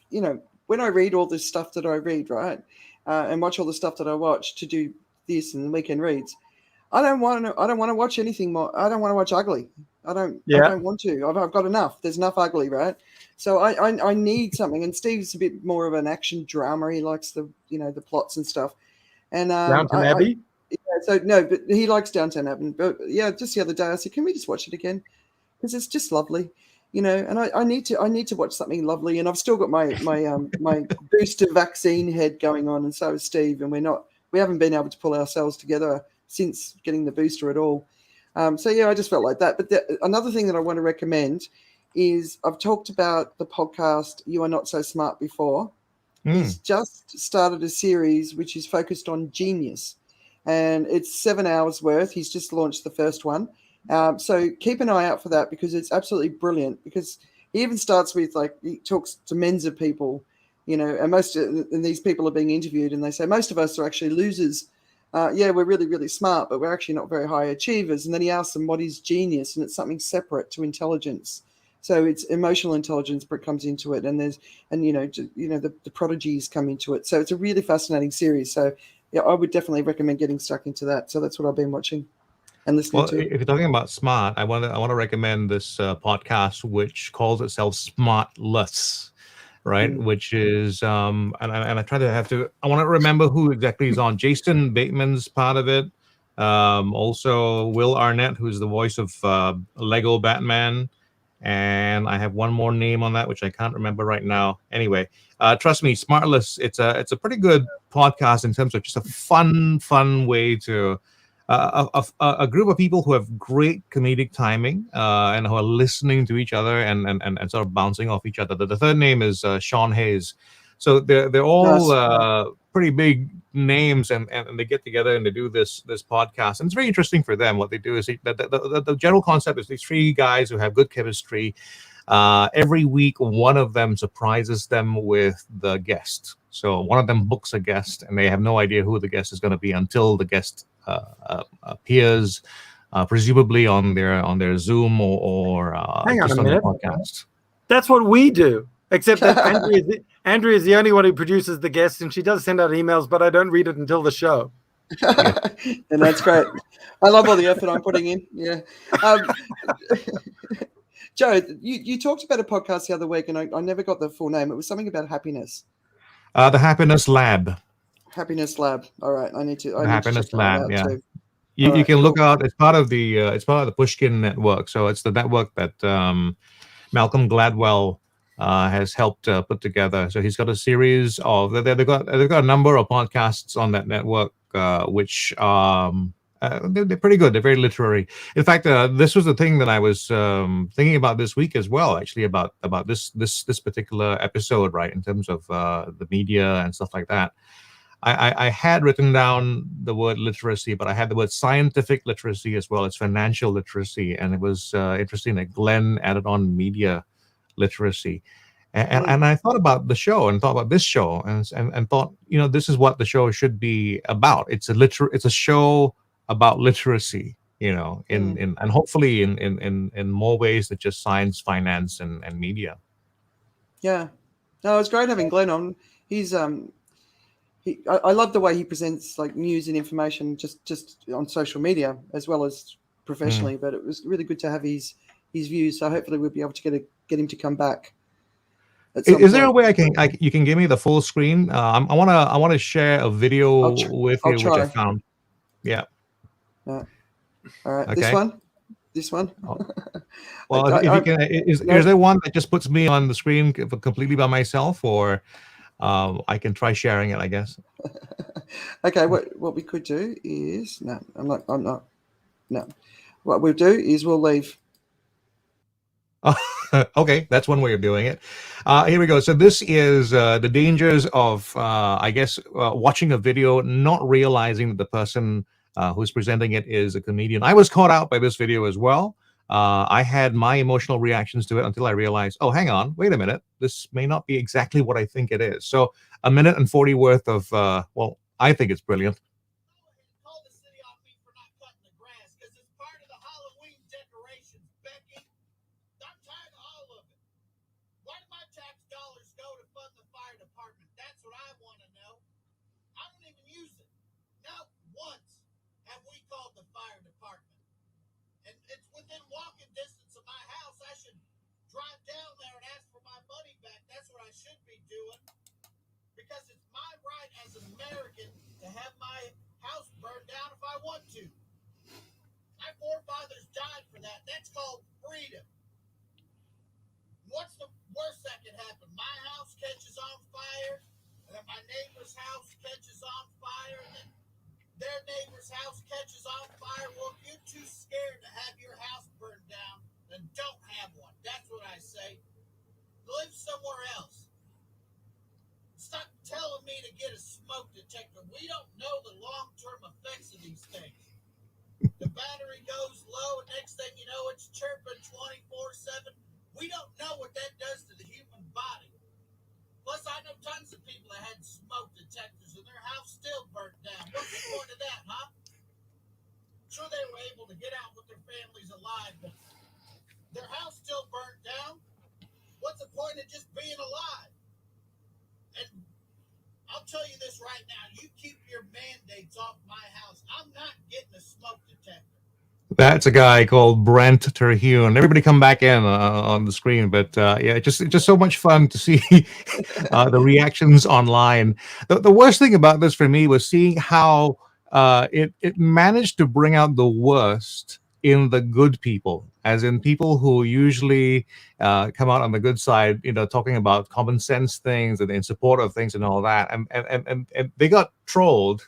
when I read all this stuff that I read, right, and watch all the stuff that I watch to do this and the weekend reads, I don't want to watch anything more. I don't want to watch ugly. I don't want to. I've got enough. There's enough ugly, right? So I need something. And Steve's a bit more of an action drama. He likes the plots and stuff. And Downton Abbey. But he likes Downton Abbey. But yeah, just the other day I said, can we just watch it again? Because it's just lovely, And I need to watch something lovely. And I've still got my booster vaccine head going on, and so is Steve. And we haven't been able to pull ourselves together since getting the booster at all. I just felt like that. But another thing that I want to recommend is I've talked about the podcast You Are Not So Smart before. He's just started a series which is focused on genius, and it's 7 hours worth. He's just launched the first one. So keep an eye out for that, because it's absolutely brilliant, because he even starts with, he talks to Mensa people, and these people are being interviewed, and they say most of us are actually losers. We're really, really smart, but we're actually not very high achievers. And then he asks them, what is genius? And it's something separate to intelligence. So it's emotional intelligence that comes into it, and the prodigies come into it. So it's a really fascinating series. So yeah, I would definitely recommend getting stuck into that. So that's what I've been watching and listening Well, to. if you're talking about smart, I want to recommend this podcast which calls itself Smartless, right? Which is and I try to I want to remember who exactly is on. Jason Bateman's part of it. Also Will Arnett, who's the voice of Lego Batman, and I have one more name on that which I can't remember right now. Anyway, trust me, Smartless. It's a pretty good podcast in terms of just a fun way to. A group of people who have great comedic timing and who are listening to each other and sort of bouncing off each other. The third name is Sean Hayes. So they're all pretty big names, and they get together and they do this podcast. And it's very interesting for them. What they do is the general concept is these three guys who have good chemistry. Every week, one of them surprises them with the guest. So one of them books a guest, and they have no idea who the guest is going to be until the guest appears, presumably on their Zoom or just on their podcast. That's what we do, except that Andrea is the only one who produces the guests, and she does send out emails, but I don't read it until the show. And that's great. I love all the effort I'm putting in. Yeah. Joe, you talked about a podcast the other week, and I never got the full name. It was something about happiness. The Happiness Lab. Happiness Lab. All right, I need to. Happiness Lab. Yeah. Too. You can look out. It's part of the Pushkin network. So it's the network that Malcolm Gladwell has helped put together. So he's got a series of they've got a number of podcasts on that network, which they're pretty good. They're very literary. In fact, this was the thing that I was thinking about this week as well. Actually, about this particular episode, right? In terms of the media and stuff like that. I had written down the word literacy, but I had the word scientific literacy as well as financial literacy, and it was interesting that Glenn added on media literacy. And I thought about the show and thought about this show and thought, this is what the show should be about. It's a show about literacy, and hopefully in more ways than just science, finance, and media. Yeah, no, it's great having Glenn on. He's I love the way he presents like news and information just on social media as well as professionally. But it was really good to have his views. So hopefully we'll be able to get him to come back. Is there a way you can give me the full screen? I want to share a video with you, which I found. Yeah. All right. Okay. This one. Well, if you can, is there one that just puts me on the screen completely by myself, or I can try sharing it, I guess. Okay. What we could do is I'm not. No. What we'll do is we'll leave. Okay, that's one way of doing it. Here we go. So this is the dangers of, watching a video, not realizing that the person who's presenting it is a comedian. I was caught out by this video as well. I had my emotional reactions to it until I realized, oh, hang on, wait a minute. This may not be exactly what I think it is. So 1 minute and 40 worth of, I think it's brilliant. Because it's my right as an American to have my house burned down if I want to. My forefathers died for that. That's called freedom. What's the worst that could happen? My house catches on fire, and then my neighbor's house catches on fire, and then their neighbor's house catches on fire. Well, if you're too scared to have your house burned down, then don't have one. That's what I say. Live somewhere else. Stop telling me to get a smoke detector. We don't know the long-term effects of these things. The battery goes low, and next thing you know, it's chirping 24/7. We don't know what that does to the human body. Plus, I know tons of people that had smoke detectors, and their house still burnt down. What's the point of that, huh? Sure, they were able to get out with their families alive, but their house still burnt down. off my house. I'm not getting a smoke detector. That's a guy called Brent Terhune. Everybody come back in on the screen. But yeah, it's just so much fun to see the reactions online. The worst thing about this for me was seeing how it managed to bring out the worst in the good people, as in people who usually come out on the good side, talking about common sense things and in support of things and all that. And they got trolled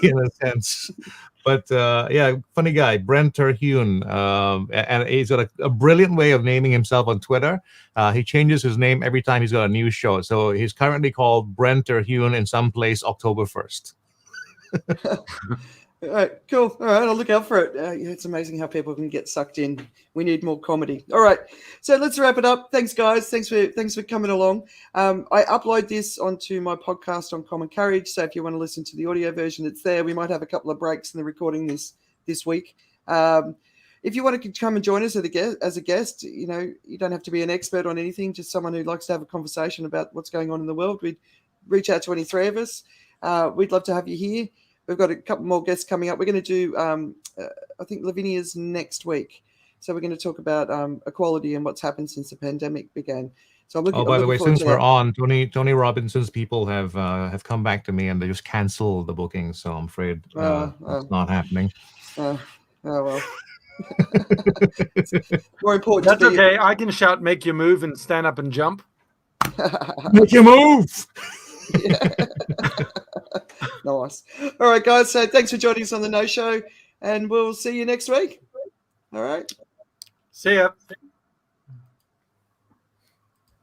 in a sense. But yeah, funny guy, Brent Terhune, and he's got a brilliant way of naming himself on Twitter. He changes his name every time he's got a news show. So he's currently called Brent Terhune in some place October 1st. All right, cool. All right, I'll look out for it. Yeah, it's amazing how people can get sucked in. We need more comedy. All right, so let's wrap it up. Thanks, guys. Thanks for coming along. I upload this onto my podcast on Common Carriage, so if you want to listen to the audio version, it's there. We might have a couple of breaks in the recording this week. If you want to come and join us as a guest, you don't have to be an expert on anything, just someone who likes to have a conversation about what's going on in the world. We'd reach out to any three of us. We'd love to have you here. We've got a couple more guests coming up. We're going to do, I think, Lavinia's next week. So we're going to talk about equality and what's happened since the pandemic began. So I'm looking. By the way, since we're on, Tony Robinson's people have come back to me and they just canceled the booking. So I'm afraid it's not happening. Oh well. More important. That's okay. I can shout, "Make your move," and stand up and jump. Make your move. Yeah. Nice. All right, guys. So thanks for joining us on the No Show, and we'll see you next week. All right. See ya.